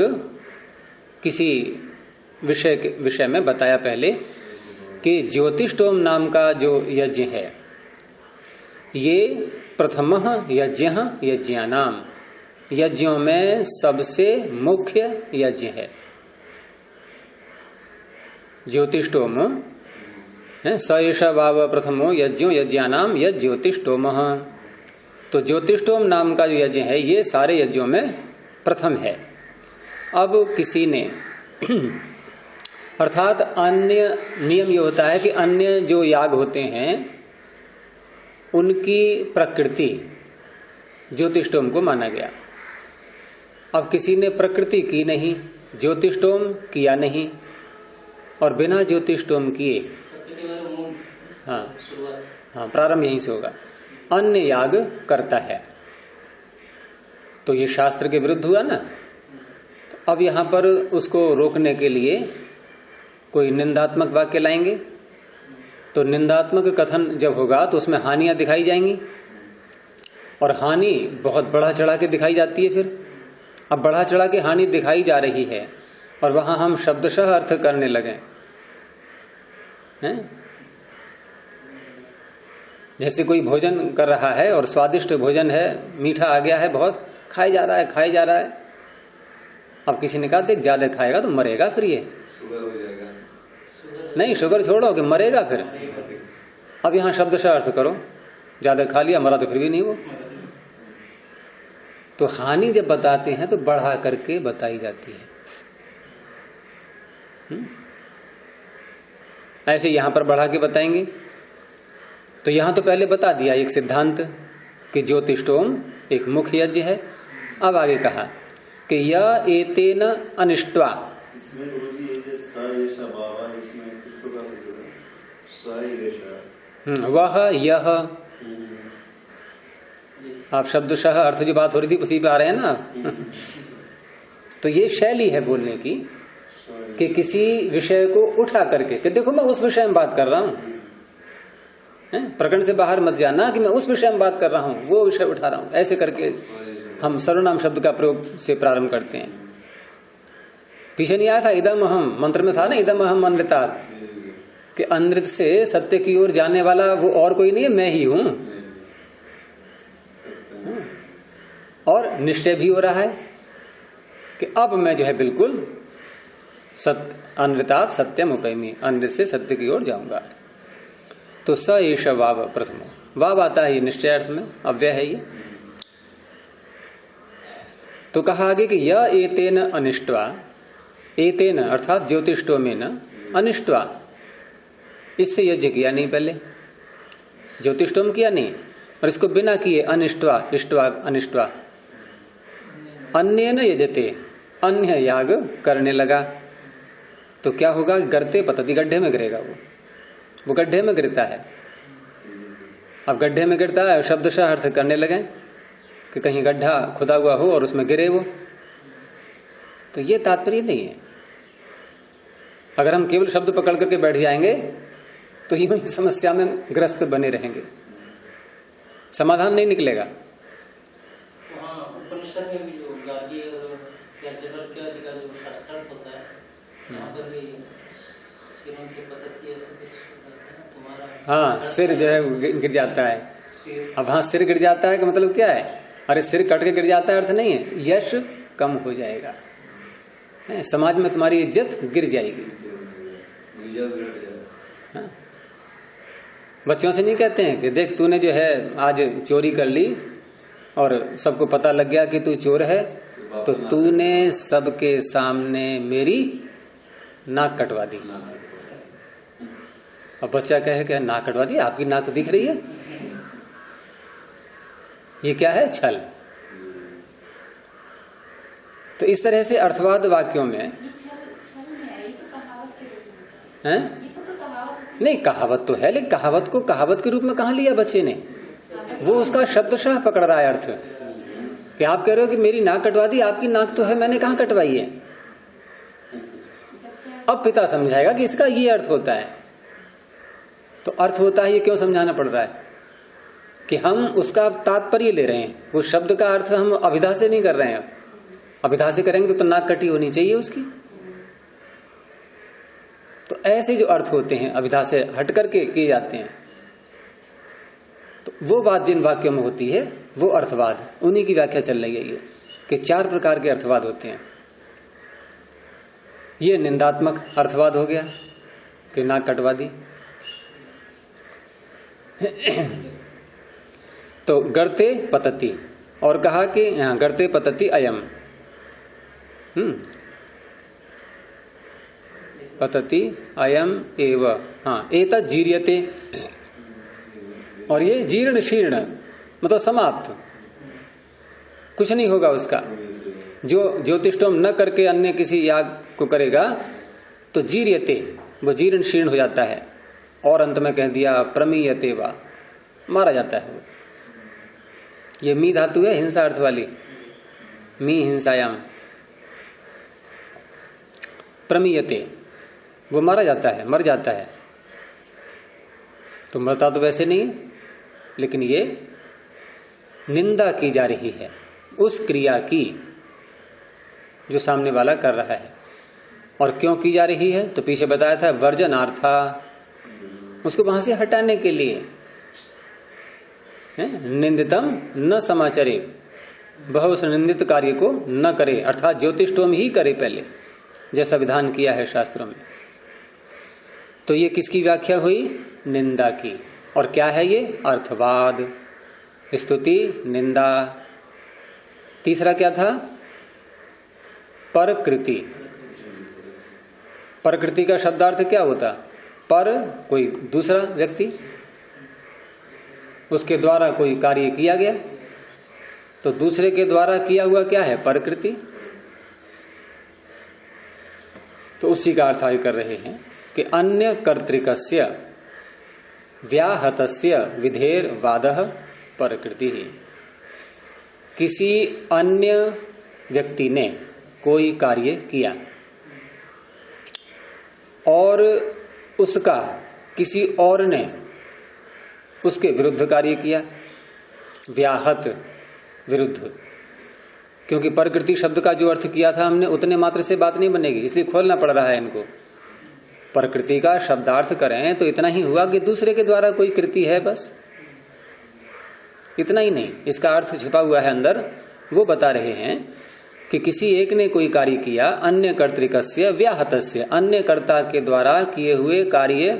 किसी विषय में बताया पहले कि ज्योतिष्टोम नाम का जो यज्ञ है ये प्रथमः यज्ञ यज्ञानाम, यज्ञों में सबसे मुख्य यज्ञ है। ज्योतिष्टोम स एष वाव प्रथमो यज्ञो यज्ञानाम यज्ञ ज्योतिष्टोमः। तो ज्योतिष्टोम नाम का जो यज्ञ है ये सारे यज्ञों में प्रथम है। अब किसी ने अर्थात अन्य नियम ये होता है कि अन्य जो याग होते हैं उनकी प्रकृति ज्योतिष्टोम को माना गया। अब किसी ने प्रकृति की नहीं, ज्योतिष्टोम किया नहीं, और बिना ज्योतिष्टोम किए, हाँ प्रारंभ यहीं से होगा, अन्य याग करता है, तो ये शास्त्र के विरुद्ध हुआ ना। तो अब यहां पर उसको रोकने के लिए कोई निंदात्मक वाक्य लाएंगे। तो निंदात्मक कथन जब होगा तो उसमें हानियां दिखाई जाएंगी, और हानि बहुत बढ़ा चढ़ा के दिखाई जाती है। फिर अब बढ़ा चढ़ा के हानि दिखाई जा रही है और वहां हम शब्दशः अर्थ करने लगे हैं। जैसे कोई भोजन कर रहा है और स्वादिष्ट भोजन है, मीठा आ गया है, बहुत खाया जा रहा है, खाया जा रहा है। अब किसी ने कहा देख ज्यादा खाएगा तो मरेगा, फिर ये शुगर हो जाएगा। नहीं, शुगर छोड़ो कि मरेगा फिर। अब यहां शब्दशः अर्थ करो, ज्यादा खा लिया मरा तो फिर भी नहीं वो। तो हानि जब बताते हैं तो बढ़ा करके बताई जाती है। ऐसे यहां पर बढ़ा के बताएंगे। तो यहां तो पहले बता दिया एक सिद्धांत कि ज्योतिष्टोम एक मुख्य यज्ञ है। अब आगे कहा कि यह एतेन अनिष्ट्वा। इसमें गुरुजी ये स ऐसा बाबा, इसमें किस प्रकार से जुड़ा? स ऐसा वह यह, आप शब्दशः अर्थ जो बात हो रही थी उसी पे आ रहे हैं ना। तो ये शैली है बोलने की कि किसी विषय को उठा करके कि देखो मैं उस विषय में बात कर रहा हूं, प्रकरण से बाहर मत जाना कि मैं उस विषय में बात कर रहा हूं, वो विषय उठा रहा हूं। ऐसे करके हम सर्वनाम शब्द का प्रयोग से प्रारंभ करते हैं। पीछे नहीं आया था इदम अहम, मंत्र में था ना इदम अहम अनृतात्, कि अनृत से सत्य की ओर जाने वाला वो और कोई नहीं है, मैं ही हूं। और निश्चय भी हो रहा है कि अब मैं जो है बिल्कुल अनृतात् सत्यम उपैमि, अनृत से सत्य की ओर जाऊंगा। तो स एष वाव प्रथम, वाव आता है ये निश्चय अर्थ में, अव्यय है ये। तो कहा आगे कि य एतेन अनिष्ट्वा, एतेन अर्थात ज्योतिष्टोमेन अनिष्ट्वा, इससे यज्ञ किया नहीं, पहले ज्योतिष्टोम किया नहीं, और इसको बिना किए अनिष्ट्वा, इष्ट्वा अनिष्ट्वा, अन्येन यजते, अन्य याग करने लगा। तो क्या होगा, गर्ते पतति, गड्ढे में गिरेगा वो गड्ढे में गिरता है। अब गड्ढे में गिरता है, शब्दशः अर्थ करने लगे कि कहीं गड्ढा खुदा हुआ हो और उसमें गिरे वो, तो ये तात्पर्य नहीं है। अगर हम केवल शब्द पकड़ करके बैठ जाएंगे तो यूं ही समस्या में ग्रस्त बने रहेंगे, समाधान नहीं निकलेगा। उपनिषद में भी जो गार्गी और याज्ञवल्क्य का जो शास्त्रार्थ होता है, यहाँ पर भी सिरों की पतति ऐसे कुछ होता है तुम्हारा, हाँ सिर जो है गिर जाता है। अब हाँ सिर गिर जाता है का मतलब क्या है, अरे सिर कट के गिर जाता है अर्थ नहीं है, यश कम हो जाएगा, समाज में तुम्हारी इज्जत गिर जाएगी। हाँ? बच्चों से नहीं कहते हैं कि देख तूने जो है आज चोरी कर ली और सबको पता लग गया कि तू चोर है, तो तूने सबके सामने मेरी नाक कटवा दी। अब बच्चा कहे कि नाक कटवा दी, आपकी नाक तो दिख रही है, ये क्या है, छल। तो इस तरह से अर्थवाद वाक्यों में हैं? नहीं कहावत तो है, लेकिन कहावत को कहावत के रूप में कहां लिया बच्चे ने, वो उसका शब्दशः पकड़ रहा है अर्थ, कि आप कह रहे हो कि मेरी नाक कटवा दी, आपकी नाक तो है, मैंने कहां कटवाई है। अब पिता समझाएगा कि इसका ये अर्थ होता है। तो अर्थ होता है ये क्यों समझाना पड़ रहा है कि हम उसका तात्पर्य ले रहे हैं, वो शब्द का अर्थ हम अभिधा से नहीं कर रहे हैं। अभिधा से करेंगे तो नाक कटी होनी चाहिए उसकी। तो ऐसे जो अर्थ होते हैं अभिधा से हट करके किए जाते हैं, तो वो बात जिन वाक्यों में होती है वो अर्थवाद, उन्हीं की व्याख्या चल रही है ये कि 4 प्रकार के अर्थवाद होते हैं। ये निंदात्मक अर्थवाद हो गया कि नाक कटवा दी। तो गर्ते पतति, और कहा कि यहां गर्ते पतति अयम, पतति अयम एव, हाँ एतत् जीर्यते, और ये जीर्ण शीर्ण मतलब समाप्त, कुछ नहीं होगा उसका। जो ज्योतिष्टोम न करके अन्य किसी याग को करेगा तो जीर्यते, वो जीर्ण शीर्ण हो जाता है। और अंत में कह दिया प्रमीयते वा, मारा जाता है। ये मी धातु है हिंसा अर्थ वाली, मी हिंसायाम, प्रमीयते, वो मारा जाता है, मर जाता है। तो मरता तो वैसे नहीं है, लेकिन ये निंदा की जा रही है उस क्रिया की जो सामने वाला कर रहा है। और क्यों की जा रही है, तो पीछे बताया था वर्जनार्था, उसको वहां से हटाने के लिए। निंदितम न समाचरे, वह उस निंदित कार्य को न करे, अर्थात ज्योतिष्टोम ही करे पहले, जैसा विधान किया है शास्त्रों में। तो ये किसकी व्याख्या हुई, निंदा की। और क्या है ये, अर्थवाद, स्तुति, निंदा। तीसरा क्या था, परकृति। परकृति का शब्दार्थ क्या होता, पर कोई दूसरा व्यक्ति, उसके द्वारा कोई कार्य किया गया, तो दूसरे के द्वारा किया हुआ क्या है, परकृति। तो उसी का अर्थ आगे कर रहे हैं कि अन्य कर्तृकस्य, व्याहतस्य विधेर वादः प्रकृति। किसी अन्य व्यक्ति ने कोई कार्य किया और उसका किसी और ने उसके विरुद्ध कार्य किया। व्याहत विरुद्ध, क्योंकि प्रकृति शब्द का जो अर्थ किया था हमने उतने मात्र से बात नहीं बनेगी, इसलिए खोलना पड़ रहा है इनको। प्रकृति का शब्दार्थ करें तो इतना ही हुआ कि दूसरे के द्वारा कोई कृति है, बस इतना ही नहीं। इसका अर्थ छिपा हुआ है अंदर, वो बता रहे हैं कि किसी एक ने कोई कार्य किया, अन्य कर्तृकस्य व्याहतस्य, अन्य कर्ता के द्वारा किए हुए कार्य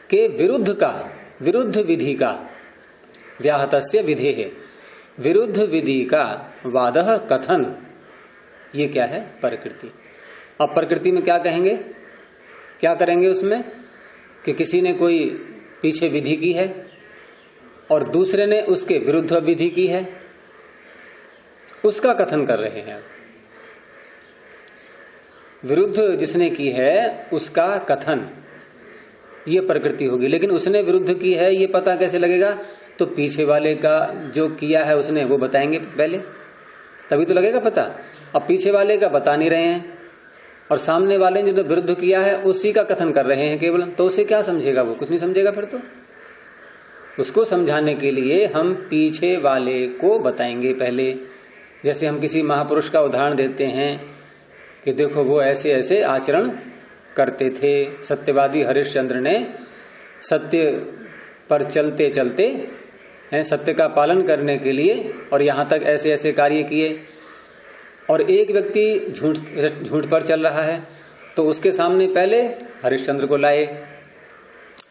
के विरुद्ध का, विरुद्ध विधि का, व्याहतस्य विधेः, विरुद्ध विधि का वादः कथन, ये क्या है? प्रकृति। अब प्रकृति में क्या कहेंगे, क्या करेंगे उसमें कि किसी ने कोई पीछे विधि की है और दूसरे ने उसके विरुद्ध विधि की है, उसका कथन कर रहे हैं। विरुद्ध जिसने की है उसका कथन, ये प्रकृति होगी। लेकिन उसने विरुद्ध की है ये पता कैसे लगेगा? तो पीछे वाले का जो किया है उसने वो बताएंगे पहले, तभी तो लगेगा पता। अब पीछे वाले का बता नहीं रहे हैं और सामने वाले ने जो विरुद्ध किया है उसी का कथन कर रहे हैं केवल, तो उसे क्या समझेगा? वो कुछ नहीं समझेगा। फिर तो उसको समझाने के लिए हम पीछे वाले को बताएंगे पहले। जैसे हम किसी महापुरुष का उदाहरण देते हैं कि देखो वो ऐसे ऐसे आचरण करते थे। सत्यवादी हरिश्चंद्र ने सत्य पर चलते चलते सत्य का पालन करने के लिए और यहां तक ऐसे ऐसे कार्य किए, और एक व्यक्ति झूठ पर चल रहा है तो उसके सामने पहले हरिश्चंद्र को लाए।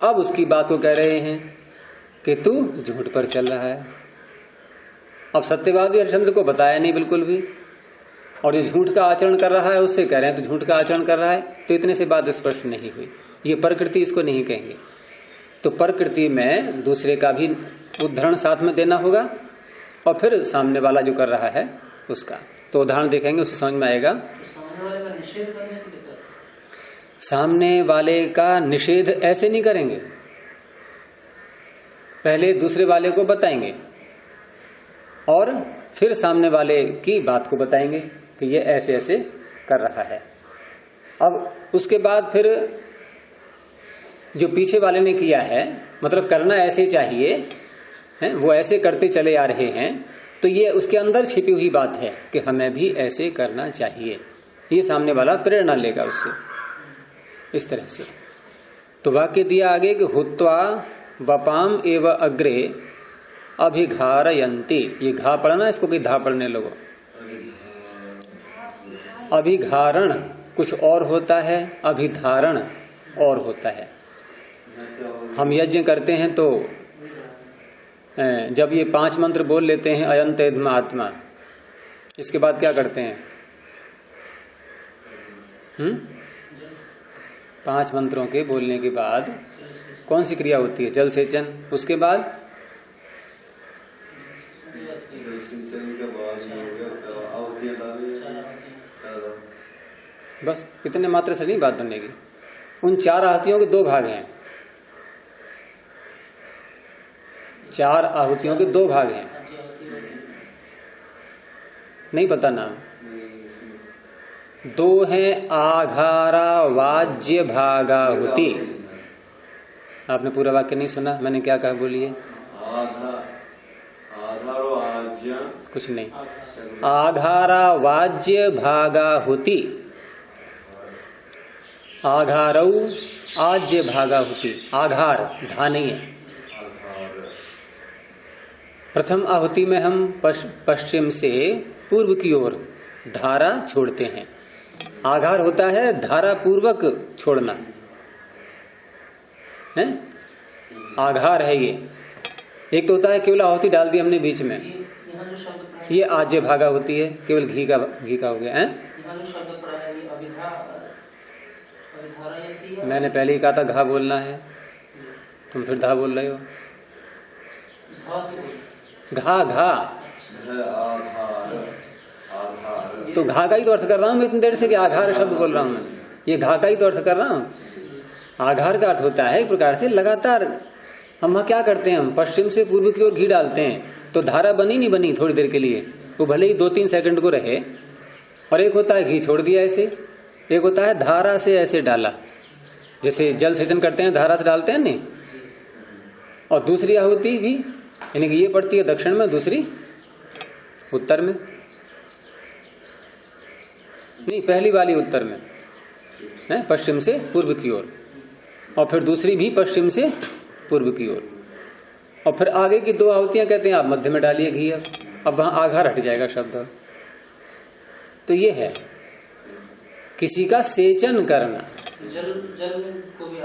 अब उसकी बात को कह रहे हैं कि तू झूठ पर चल रहा है। अब सत्यवादी हरिश्चंद्र को बताया नहीं बिल्कुल भी, और जो झूठ का आचरण कर रहा है उससे कह रहे हैं तो झूठ का आचरण कर रहा है, तो इतने से बात स्पष्ट नहीं हुई। ये प्रकृति इसको नहीं कहेंगे। तो प्रकृति में दूसरे का भी उदाहरण साथ में देना होगा और फिर सामने वाला जो कर रहा है उसका। तो उदाहरण देखेंगे उससे समझ में आएगा। सामने वाले का निषेध ऐसे नहीं करेंगे, पहले दूसरे वाले को बताएंगे और फिर सामने वाले की बात को बताएंगे कि ये ऐसे ऐसे कर रहा है। अब उसके बाद फिर जो पीछे वाले ने किया है, मतलब करना ऐसे चाहिए है, वो ऐसे करते चले आ रहे हैं, तो ये उसके अंदर छिपी हुई बात है कि हमें भी ऐसे करना चाहिए। ये सामने वाला प्रेरणा लेगा उससे, इस तरह से। तो वाक्य दिया आगे कि हुत्वा वपाम एव अग्रे अभिघारयन्ति। ये घा पढ़ना, इसको कोई धा पढ़ने लोगो। अभिघारण कुछ और होता है, अभिधारण और होता है। हम यज्ञ करते हैं तो जब ये 5 मंत्र बोल लेते हैं अयंत इदम आत्मा, इसके बाद क्या करते हैं? 5 मंत्रों के बोलने के बाद कौन सी क्रिया होती है? जल सेचन। उसके बाद बस इतने मात्र से नहीं बात बनेगी। उन 4 आहुतियों के 2 भाग हैं। 4 आहुतियों के 2 भाग हैं। नहीं पता नाम? 2 हैं आघारा वाज्य भागाहुति। आपने पूरा वाक्य नहीं सुना, मैंने क्या कहा बोलिए? कुछ नहीं। आघारा वाज्य भागाहुति, आघारौ आज्य भागाहुति। आघार धा नहीं है। प्रथम आहुति में हम पश्चिम से पूर्व की ओर धारा छोड़ते हैं। आघार होता है धारा पूर्वक छोड़ना है, आघार है ये। एक तो होता है केवल आहुति डाल दी हमने बीच में, ये आज्य भागा होती है, केवल घी का हो गया है। मैंने पहले ही कहा था घा बोलना है, तुम फिर धा बोल रहे हो। घा घा तो घा का ही तो अर्थ कर रहा हूं मैं इतनी देर से कि आघार शब्द बोल रहा हूं मैं। ये घा का ही तो अर्थ कर रहा हूं। आघार का अर्थ होता है एक प्रकार से लगातार। हम वहां क्या करते हैं, हम पश्चिम से पूर्व की ओर घी डालते हैं तो धारा बनी नहीं बनी थोड़ी देर के लिए, वो भले ही 2-3 सेकंड को रहे। और एक होता है घी छोड़ दिया ऐसे, एक होता है धारा से ऐसे डाला, जैसे जल सेचन करते हैं धारा से डालते हैं नहीं। और दूसरी आहुति भी, यानी कि ये पड़ती है दक्षिण में, दूसरी उत्तर में, नहीं पहली वाली उत्तर में है, पश्चिम से पूर्व की ओर, और फिर दूसरी भी पश्चिम से पूर्व की ओर। और फिर आगे की 2 आहुतियां कहते हैं आप मध्य में डालिए घी। अब वहां आघार हट जाएगा शब्द। तो ये है किसी का सेचन करना। जल को भी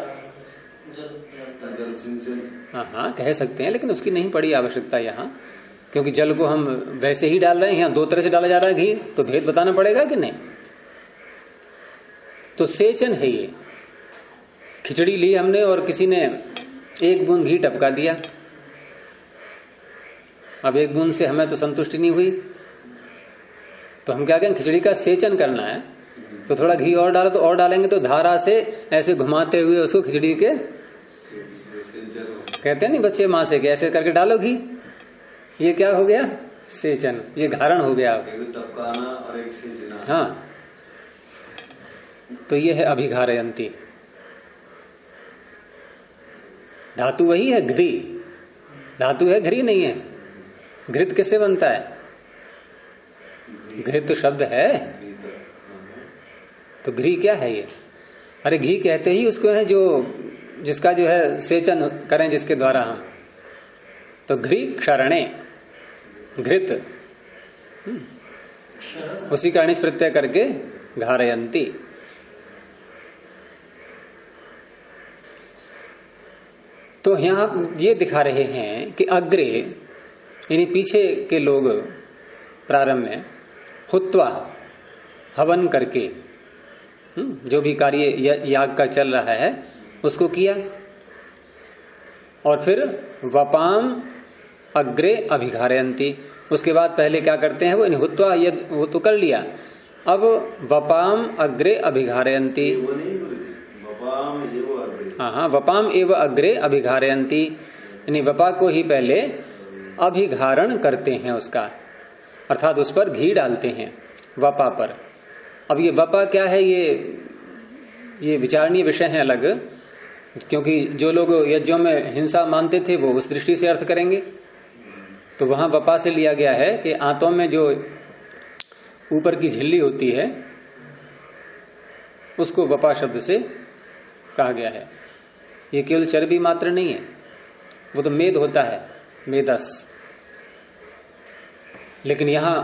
जल सिंचन, हाँ कह सकते हैं, लेकिन उसकी नहीं पड़ी आवश्यकता यहाँ, क्योंकि जल को हम वैसे ही डाल रहे हैं। यहाँ 2 तरह से डाला जा रहा है घी, तो भेद बताना पड़ेगा कि नहीं। तो सेचन है ये। खिचड़ी ली हमने और किसी ने 1 बूंद घी टपका दिया, अब 1 बूंद से हमें तो संतुष्टि नहीं हुई, तो हम क्या कहें, खिचड़ी का सेचन करना है तो थोड़ा घी और डालो, तो और डालेंगे तो धारा से ऐसे घुमाते हुए उसको खिचड़ी के कहते हैं नहीं बच्चे माँ से, ऐसे करके डालो घी, ये क्या हो गया, सेचन, ये धारण हो गया। एक टपकाना और एक सेचना। हाँ, तो ये है अभिघारयंती। धातु वही है घृ, धातु है घृ नहीं है। घृत किससे बनता है, घृत तो शब्द है, तो घृ क्या है ये। अरे घी कहते ही उसको है जो जिसका जो है सेचन करें, जिसके द्वारा हम, तो घृ क्षरणे, घृत उसी का अणिस प्रत्यय करके घारयंती। तो यहां ये दिखा रहे हैं कि अग्रे यानी पीछे के लोग प्रारंभ में हुत्वा हवन करके जो भी कार्य याग का चल रहा है उसको किया, और फिर वपाम अग्रे अभिघारयंती। उसके बाद पहले क्या करते हैं वो हुत्वा, वो तो कर लिया, अब वपाम अग्रे अभिघारयंती। हाँ, वपाम एव अग्रे अभिघारयंती, यानी वपा को ही पहले अभिघारण करते हैं उसका, अर्थात उस पर घी डालते हैं वपा पर। अब ये वपा क्या है, ये विचारणीय विषय है अलग, क्योंकि जो लोग यज्ञों में हिंसा मानते थे वो उस दृष्टि से अर्थ करेंगे, तो वहां वपा से लिया गया है कि आंतों में जो ऊपर की झिल्ली होती है उसको वपा शब्द से कहा गया है। ये केवल चर्बी मात्र नहीं है, वो तो मेद होता है, मेदस। लेकिन यहां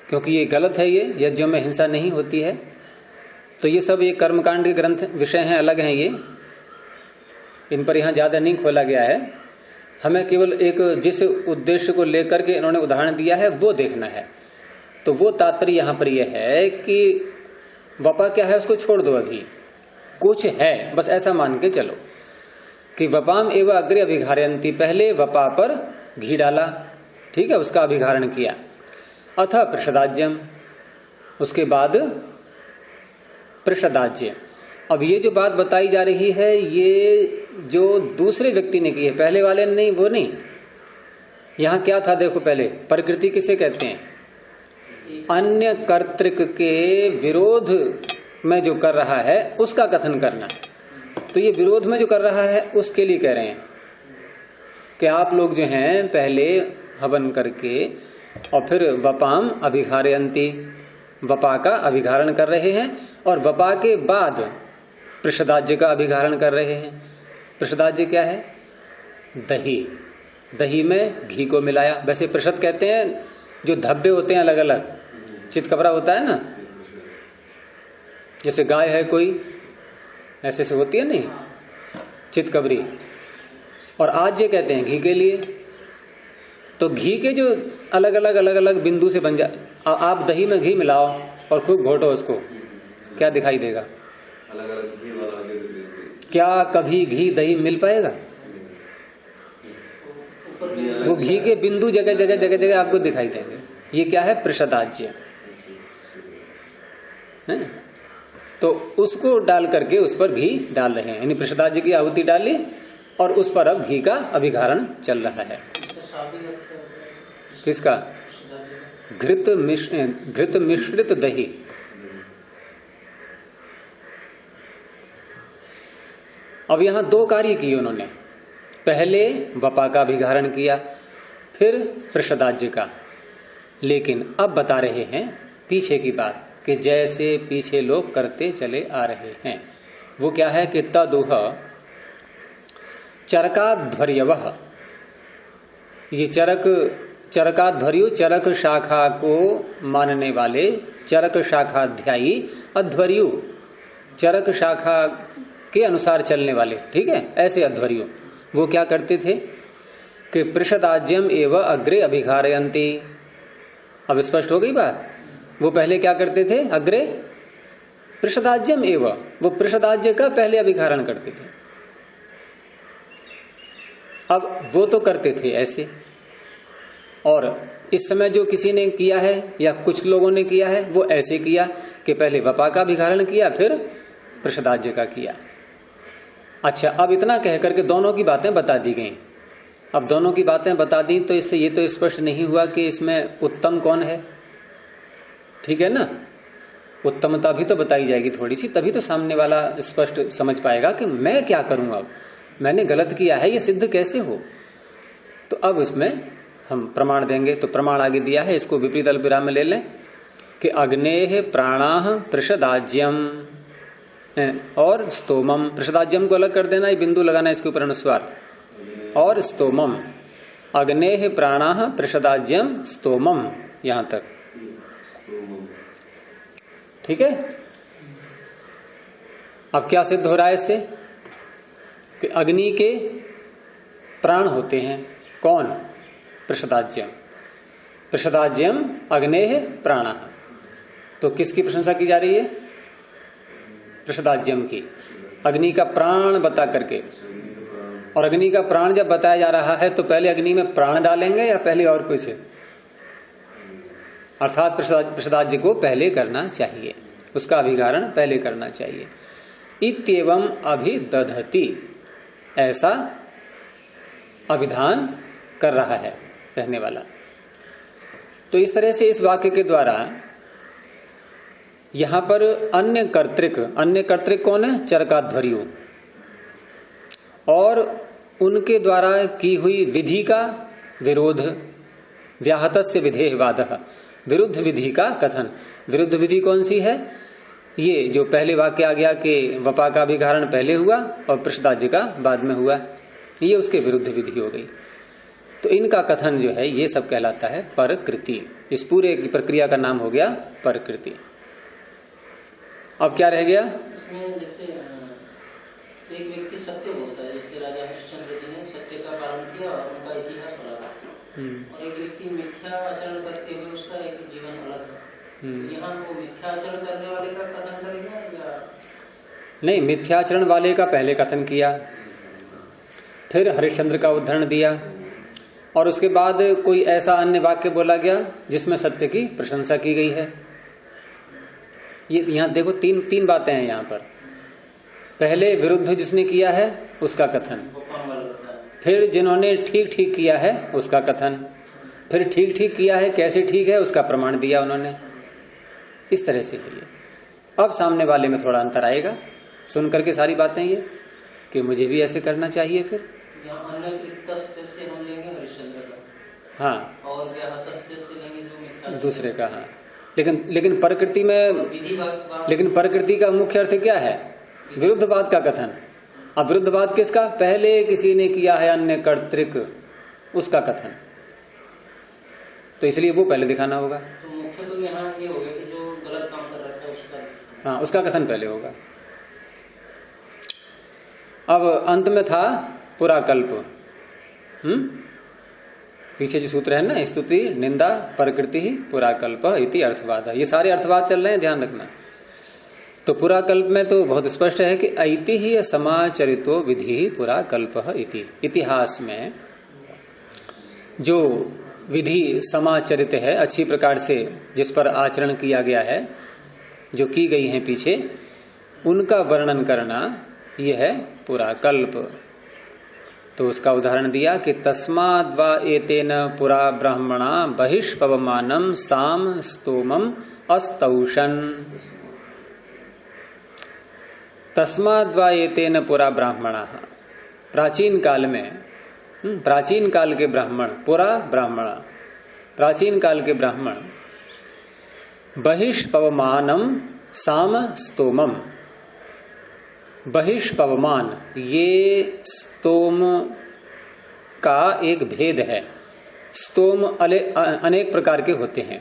क्योंकि ये गलत है, ये यज्ञों में हिंसा नहीं होती है, तो ये सब ये कर्मकांड के ग्रंथ विषय हैं, अलग हैं, ये इन पर यहां ज्यादा नहीं खोला गया है। हमें केवल एक जिस उद्देश्य को लेकर के इन्होंने उदाहरण दिया है वो देखना है। तो वो तात्पर्य यहां पर यह है कि वपा क्या है उसको छोड़ दो, अभी कुछ है, बस ऐसा मान के चलो कि वपाम एवं अग्रे अभिघारयंती, पहले वपा पर घी डाला, ठीक है, उसका अभिघारण किया, अथ प्रषदाज्यम, उसके बाद प्रषदाज्य। अब ये जो बात बताई जा रही है ये जो दूसरे व्यक्ति ने की है, पहले वाले ने नहीं, वो नहीं। यहां क्या था देखो, पहले प्रकृति किसे कहते हैं, अन्य कर्तृक के विरोध में जो कर रहा है उसका कथन करना। तो ये विरोध में जो कर रहा है उसके लिए कह रहे हैं कि आप लोग जो हैं पहले हवन करके और फिर वपाम अभिघारयंती, वपा का अभिघारण कर रहे हैं, और वपा के बाद प्रषदाज्य का अभिघारण कर रहे हैं। प्रषदाज्य क्या है, दही, दही में घी को मिलाया। वैसे प्रषद कहते हैं जो धब्बे होते हैं अलग अलग, चितकबरा होता है ना, जैसे गाय है कोई ऐसे से होती है नहीं, चितकबरी, और आज्य कहते हैं घी के लिए। तो घी के जो अलग अलग बिंदु से बन जाए, आप दही में घी मिलाओ और खूब घोटो उसको, क्या दिखाई देगा, अलग अलग घी वाला। क्या कभी घी दही मिल पाएगा? वो घी के बिंदु जगह जगह आपको दिखाई देंगे। ये क्या है, प्रषदाज्य है। तो उसको डाल करके उस पर घी डाल रहे हैं, यानी पृषदाज्य की आहुति डाली और उस पर अब घी का अभिघारण चल रहा है। किसका? घृत मिश्रित दही। अब यहां दो कार्य किए उन्होंने, पहले वपा का अभिघारण किया, फिर पृषदाज्य का। लेकिन अब बता रहे हैं पीछे की बात कि जैसे पीछे लोग करते चले आ रहे हैं, वो क्या है कि तदुह चरकाध्वर्यवः, ये चरकाध्वर्यु चरक शाखा को मानने वाले, चरक शाखाध्यायी, अध्वर्यु चरक शाखा के अनुसार चलने वाले, ठीक है, ऐसे अध्वर्यु वो क्या करते थे कि पृषदाज्यम एवं अग्रे अभिघारयन्ति। अब स्पष्ट हो गई बात। वो पहले क्या करते थे? अग्रे पृषदाज्यम एवं, वो पृषदाज्य का पहले अभिघारण करते थे। अब वो तो करते थे ऐसे, और इस समय जो किसी ने किया है या कुछ लोगों ने किया है वो ऐसे किया कि पहले वपा का अभिघारण किया, फिर पृषदाज्य का किया। अच्छा, अब इतना कह करके दोनों की बातें बता दी गई। अब दोनों की बातें बता दी तो इससे ये तो स्पष्ट नहीं हुआ कि इसमें उत्तम कौन है, ठीक है ना। उत्तमता भी तो बताई जाएगी थोड़ी सी, तभी तो सामने वाला स्पष्ट समझ पाएगा कि मैं क्या करूं, अब मैंने गलत किया है, ये सिद्ध कैसे हो। तो अब इसमें हम प्रमाण देंगे। तो प्रमाण आगे दिया है, इसको विपरीत अल्पविराम में ले लें कि अग्नेः प्राणाः पृषदाज्यम और स्तोमम। पृषदाज्यम को अलग कर देना, ये बिंदु लगाना इसके ऊपर अनुस्वार, और स्तोमम। अग्नेः प्राणाः पृषदाज्यम स्तोमम, यहां तक ठीक है। अब क्या सिद्ध हो रहा है इससे कि अग्नि के प्राण होते हैं कौन? पृषदाज्यम। पृषदाज्यम अग्नेः प्राणः। तो किसकी प्रशंसा की जा रही है? पृषदाज्यम की, अग्नि का प्राण बता करके। और अग्नि का प्राण जब बताया जा रहा है तो पहले अग्नि में प्राण डालेंगे या पहले और कुछ? अर्थात पृषदाज्य को पहले करना चाहिए, उसका अभिघारण पहले करना चाहिए। इत्येवं अभिदधति, ऐसा अभिधान कर रहा है कहने वाला। तो इस तरह से इस वाक्य के द्वारा यहां पर अन्य कर्तृक कौन है? चरकाध्वर्यु, और उनके द्वारा की हुई विधि का विरोध, व्याहतस्य विधेयवादः, विरुद्ध विधि का कथन। विरुद्ध विधि कौन सी है? ये जो पहले वाक्य आ गया कि वपा का अभिघारण पहले हुआ और पृषदाज्य का बाद में हुआ, ये उसके विरुद्ध विधि हो गई। तो इनका कथन जो है ये सब कहलाता है परकृति। इस पूरे की प्रक्रिया का नाम हो गया परकृति। अब क्या रह गया? इसमें जैसे एक व्यक्ति सत्य बोलता है, जैसे राजा हरिश्चंद्र जी ने सत्य का पालन किया और उनका इतिहास पढ़ा, और एक व्यक्ति मिथ्या आचरण करते हुए उसका एक जीवन अलग है। यहाँ वो मिथ्या आचरण करने वाले का कथन करेगा या नहीं? मिथ्याचरण वाले का पहले कथन किया, फिर हरिश्चंद्र का उदाहरण दिया, और उसके बाद कोई ऐसा अन्य वाक्य बोला गया जिसमें सत्य की प्रशंसा की गई है। ये यहाँ देखो तीन बातें हैं यहाँ पर। पहले विरुद्ध जिसने किया है उसका कथन, फिर जिन्होंने ठीक ठीक किया है उसका कथन, फिर ठीक ठीक किया है कैसे ठीक है उसका प्रमाण दिया उन्होंने। इस तरह से है ये। अब सामने वाले में थोड़ा अंतर आएगा सुन करके सारी बातें ये कि मुझे भी ऐसे करना चाहिए। फिर से हम लेंगे हरिश्चंद्र का, हाँ, और से लेंगे जो मिथ्या दूसरे का, हाँ। लेकिन प्रकृति में, लेकिन प्रकृति का मुख्य अर्थ क्या है? विरुद्धवाद का कथन। अब विरुद्धवाद किसका? पहले किसी ने किया है अन्य कर्तृक, उसका कथन। तो इसलिए वो पहले दिखाना होगा। तो मुख्य तो यहाँ ये होगा कि जो गलत काम कर रखा है उसका, हाँ, उसका कथन पहले होगा। अब अंत में था पुराकल्प। पीछे जो सूत्र है ना, स्तुति निंदा प्रकृति ही पुराकल्प इति अर्थवाद है। ये सारे अर्थवाद चल रहे हैं, ध्यान रखना। तो पुराकल्प में तो बहुत स्पष्ट है कि ऐति ही समाचरितो विधि पुराकल्प इति। इतिहास में जो विधि समाचरित है, अच्छी प्रकार से जिस पर आचरण किया गया है, जो की गई है पीछे, उनका वर्णन करना यह है पुराकल्प। तो उसका उदाहरण दिया कि तस्माद् वा एतेन पुरा ब्राह्मणा बहिष्पवमानम साम स्तोमम अस्तौषन्। तस्माद् वा एतेन पुरा ब्राह्मणा, प्राचीन काल में, प्राचीन काल के ब्राह्मण, पुरा ब्राह्मण, प्राचीन काल के ब्राह्मण, बहिष्पवमानम साम स्तोमम। बहिष्पवमान, ये स्तोम का एक भेद है। स्तोम अनेक प्रकार के होते हैं।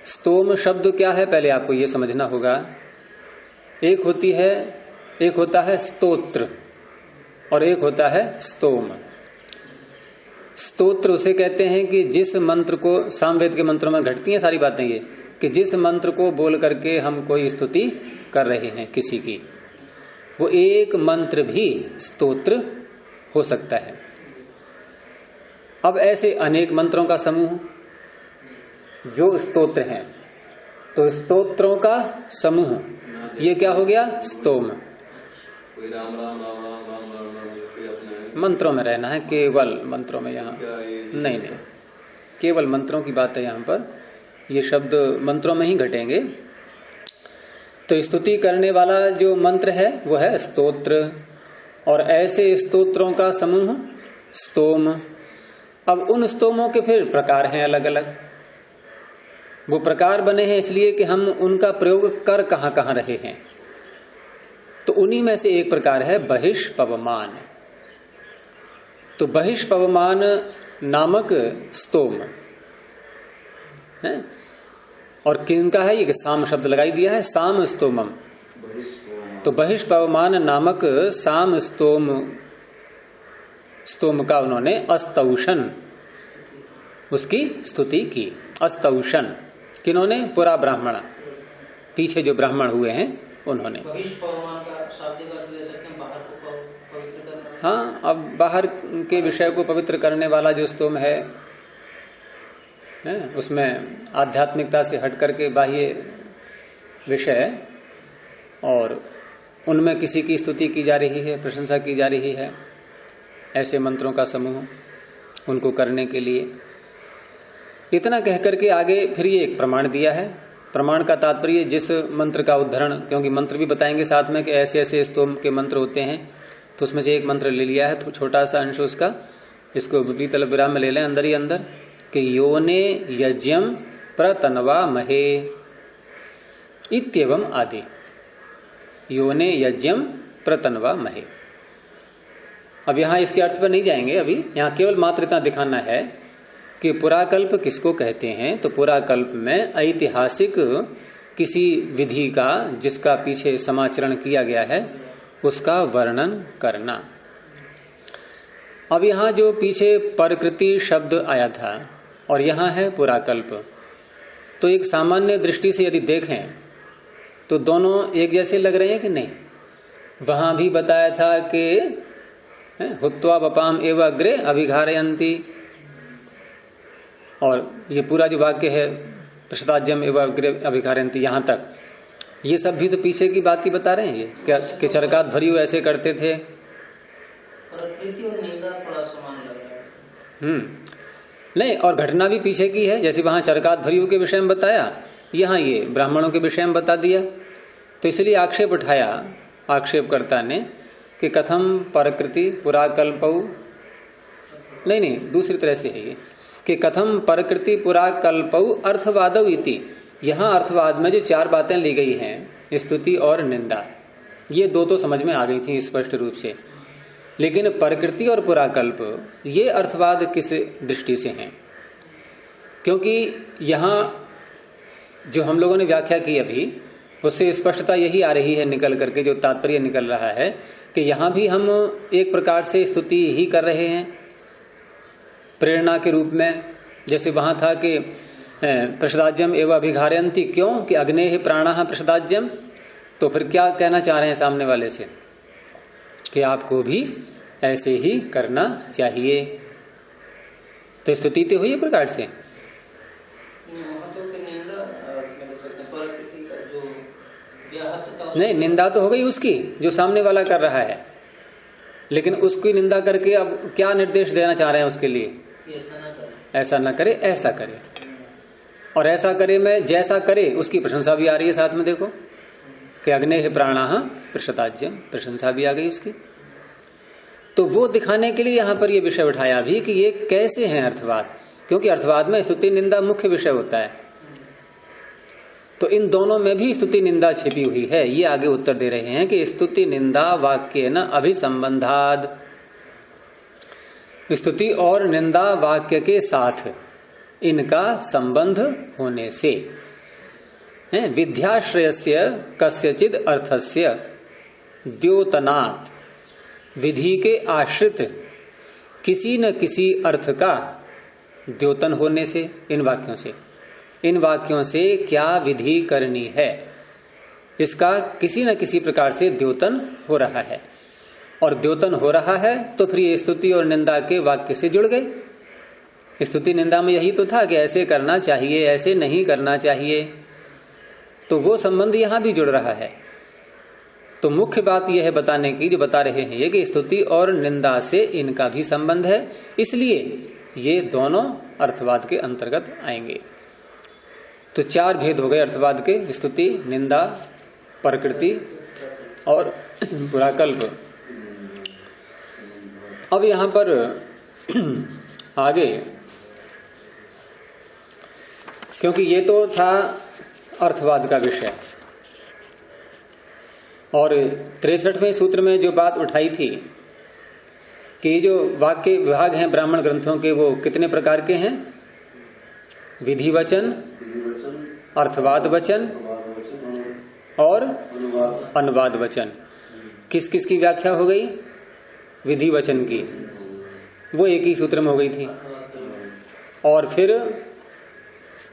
स्तोम शब्द क्या है पहले आपको ये समझना होगा। एक होता है स्तोत्र और एक होता है स्तोम। स्तोत्र उसे कहते हैं कि जिस मंत्र को, सामवेद के मंत्रों में घटती हैं सारी बातें ये, कि जिस मंत्र को बोल करके हम कोई स्तुति कर रहे हैं किसी की, वो एक मंत्र भी स्तोत्र हो सकता है। अब ऐसे अनेक मंत्रों का समूह जो स्तोत्र हैं, तो स्तोत्रों का समूह ये क्या हो गया? स्तोम। कोई राम राम राम राम राम राम राम, कोई अपने मंत्रों में रहना है, केवल मंत्रों में। यहाँ नहीं, केवल मंत्रों की बात है यहाँ पर। ये शब्द मंत्रों में ही घटेंगे। तो स्तुति करने वाला जो मंत्र है वो है स्तोत्र, और ऐसे स्तोत्रों का समूह स्तोम। अब उन स्तोमों के फिर प्रकार हैं अलग अलग। वो प्रकार बने हैं इसलिए कि हम उनका प्रयोग कर कहां कहां रहे हैं। तो उन्हीं में से एक प्रकार है बहिष्पवमान। तो बहिष्पवमान नामक स्तोम है। और किनका है ये? कि साम शब्द लगाई दिया है, साम स्तोमम। तो बहिष्पवमान नामक साम स्तोम का उन्होंने अस्तौषण, उसकी स्तुति की। अस्तौषण किन्होंने? पुरा ब्राह्मण, पीछे जो ब्राह्मण हुए हैं उन्होंने। बहिष्पवमान का शाब्दिक अर्थ ले सकते हैं, बाहर को पवित्र करना। हाँ, अब बाहर के विषय को पवित्र करने वाला जो स्तोम है, उसमें आध्यात्मिकता से हट करके बाह्य विषय, और उनमें किसी की स्तुति की जा रही है, प्रशंसा की जा रही है, ऐसे मंत्रों का समूह उनको करने के लिए। इतना कहकर के आगे फिर ये एक प्रमाण दिया है। प्रमाण का तात्पर्य जिस मंत्र का उद्धरण, क्योंकि मंत्र भी बताएंगे साथ में कि ऐसे ऐसे स्तोम के मंत्र होते हैं, तो उसमें से एक मंत्र ले लिया है, तो छोटा सा अंश उसका, इसको विपरीत विराम में ले लें अंदर ही अंदर, कि योने यज्ञम प्रतनवा महे इत्येवम आदि। योने यज्ञम प्रतनवा महे। अब यहां इसके अर्थ पर नहीं जाएंगे अभी, यहां केवल मात्र इतना दिखाना है कि पुराकल्प किसको कहते हैं। तो पुराकल्प में ऐतिहासिक किसी विधि का, जिसका पीछे समाचरण किया गया है, उसका वर्णन करना। अब यहां जो पीछे प्रकृति शब्द आया था और यहां है पुराकल्प, तो एक सामान्य दृष्टि से यदि देखें तो दोनों एक जैसे लग रहे हैं कि नहीं? वहां भी बताया था कि हुत्वा बपाम एव अग्रे अभिघारयन्ति, और ये पूरा जो वाक्य है प्रसदाज्यम एव अग्रे अभिघारयन्ति, यहां तक ये सब भी तो पीछे की बात ही बता रहे हैं। ये क्या कि चरकात भरियो ऐसे करते थे। प्रकृति और निंदा थोड़ा समान लग रहा है। नहीं, और घटना भी पीछे की है। जैसे वहां चरकात भरियों के विषय में बताया, यहाँ ये ब्राह्मणों के विषय में बता दिया। तो इसलिए आक्षेप उठाया आक्षेपकर्ता ने कि कथम प्रकृति पुराकल्पौ, नहीं, दूसरी तरह से है ये, कि कथम प्रकृति पुराकल्पौ अर्थवादौ इति। यहाँ अर्थवाद में जो चार बातें ली गई हैं, स्तुति और निंदा, ये दो तो समझ में आ गई थी स्पष्ट रूप से। लेकिन प्रकृति और पुराकल्प ये अर्थवाद किस दृष्टि से हैं? क्योंकि यहाँ जो हम लोगों ने व्याख्या की अभी, उससे स्पष्टता यही आ रही है निकल करके, जो तात्पर्य निकल रहा है कि यहाँ भी हम एक प्रकार से स्तुति ही कर रहे हैं प्रेरणा के रूप में। जैसे वहां था कि प्रसदाज्यम एवं अभिघारयन्ति, क्यों? कि अग्नेः प्राणः प्रसदाज्यम। तो फिर क्या कहना चाह रहे हैं सामने वाले से? कि आपको भी ऐसे ही करना चाहिए। तो स्तुति तो हुई प्रकार से। प्रकृति का जो व्याहत का नहीं, निंदा तो हो गई उसकी जो सामने वाला कर रहा है, लेकिन उसकी निंदा करके अब क्या निर्देश देना चाह रहे हैं उसके लिए? ऐसा ना करे, ऐसा करे। और ऐसा करे में जैसा करे उसकी प्रशंसा भी आ रही है साथ में, देखो कि अग्नेः प्राणाः प्रशताज्यम, प्रशंसा भी आ गई उसकी। तो वो दिखाने के लिए यहां पर ये विषय उठाया भी कि ये कैसे हैं अर्थवाद, क्योंकि अर्थवाद में स्तुति निंदा मुख्य विषय होता है। तो इन दोनों में भी स्तुति निंदा छिपी हुई है। ये आगे उत्तर दे रहे हैं कि स्तुति निंदा वाक्य न अभिसंबंधाद, स्तुति और निंदा वाक्य के साथ इनका संबंध होने से विध्याश्रयस्य कस्यचिद अर्थस्य द्योतनात्, विधि के आश्रित किसी न किसी अर्थ का द्योतन होने से, इन वाक्यों से क्या विधि करनी है इसका किसी न किसी प्रकार से द्योतन हो रहा है। और द्योतन हो रहा है तो फिर ये स्तुति और निंदा के वाक्य से जुड़ गए। स्तुति निंदा में यही तो था कि ऐसे करना चाहिए, ऐसे नहीं करना चाहिए, तो वो संबंध यहां भी जुड़ रहा है। तो मुख्य बात यह है बताने की, जो बता रहे हैं ये कि स्तुति और निंदा से इनका भी संबंध है, इसलिए ये दोनों अर्थवाद के अंतर्गत आएंगे। तो 4 भेद हो गए अर्थवाद के, स्तुति, निंदा, प्रकृति और पुराकल्प। अब यहां पर आगे, क्योंकि ये तो था अर्थवाद का विषय, और 63वें सूत्र में जो बात उठाई थी कि जो वाक्य विभाग हैं ब्राह्मण ग्रंथों के, वो कितने प्रकार के हैं? विधि वचन, अर्थवाद वचन और अनुवाद वचन। किस किस की व्याख्या हो गई? विधि वचन की, वो एक ही सूत्र में हो गई थी। और फिर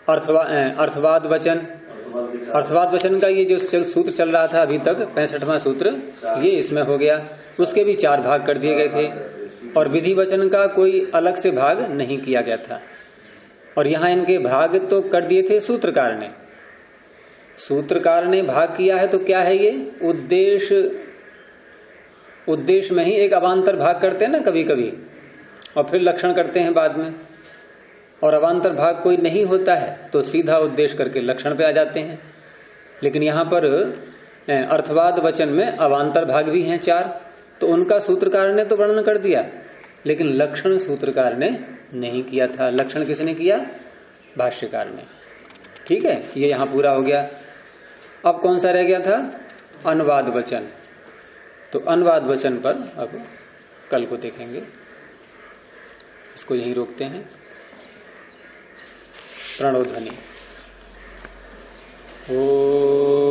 अर्थवाद वचन, अर्थवाद वचन का ये जो सूत्र चल रहा था अभी तक 65वां सूत्र, ये इसमें हो गया। उसके भी 4 भाग कर दिए गए थे, और विधि वचन का कोई अलग से भाग नहीं किया गया था। और यहां इनके भाग तो कर दिए थे सूत्रकार ने। सूत्रकार ने भाग किया है तो क्या है ये? उद्देश्य में ही एक अवान्तर भाग करते हैं ना कभी कभी, और फिर लक्षण करते हैं बाद में। और अवान्तर भाग कोई नहीं होता है तो सीधा उद्देश्य करके लक्षण पे आ जाते हैं। लेकिन यहां पर अर्थवाद वचन में अवान्तर भाग भी हैं 4, तो उनका सूत्रकार ने तो वर्णन कर दिया, लेकिन लक्षण सूत्रकार ने नहीं किया था। लक्षण किसने किया? भाष्यकार ने। ठीक है, ये यहां पूरा हो गया। अब कौन सा रह गया था? अनुवाद वचन। तो अनुवाद वचन पर अब कल को देखेंगे, इसको यहीं रोकते हैं। प्रणव ध्वनि। ओ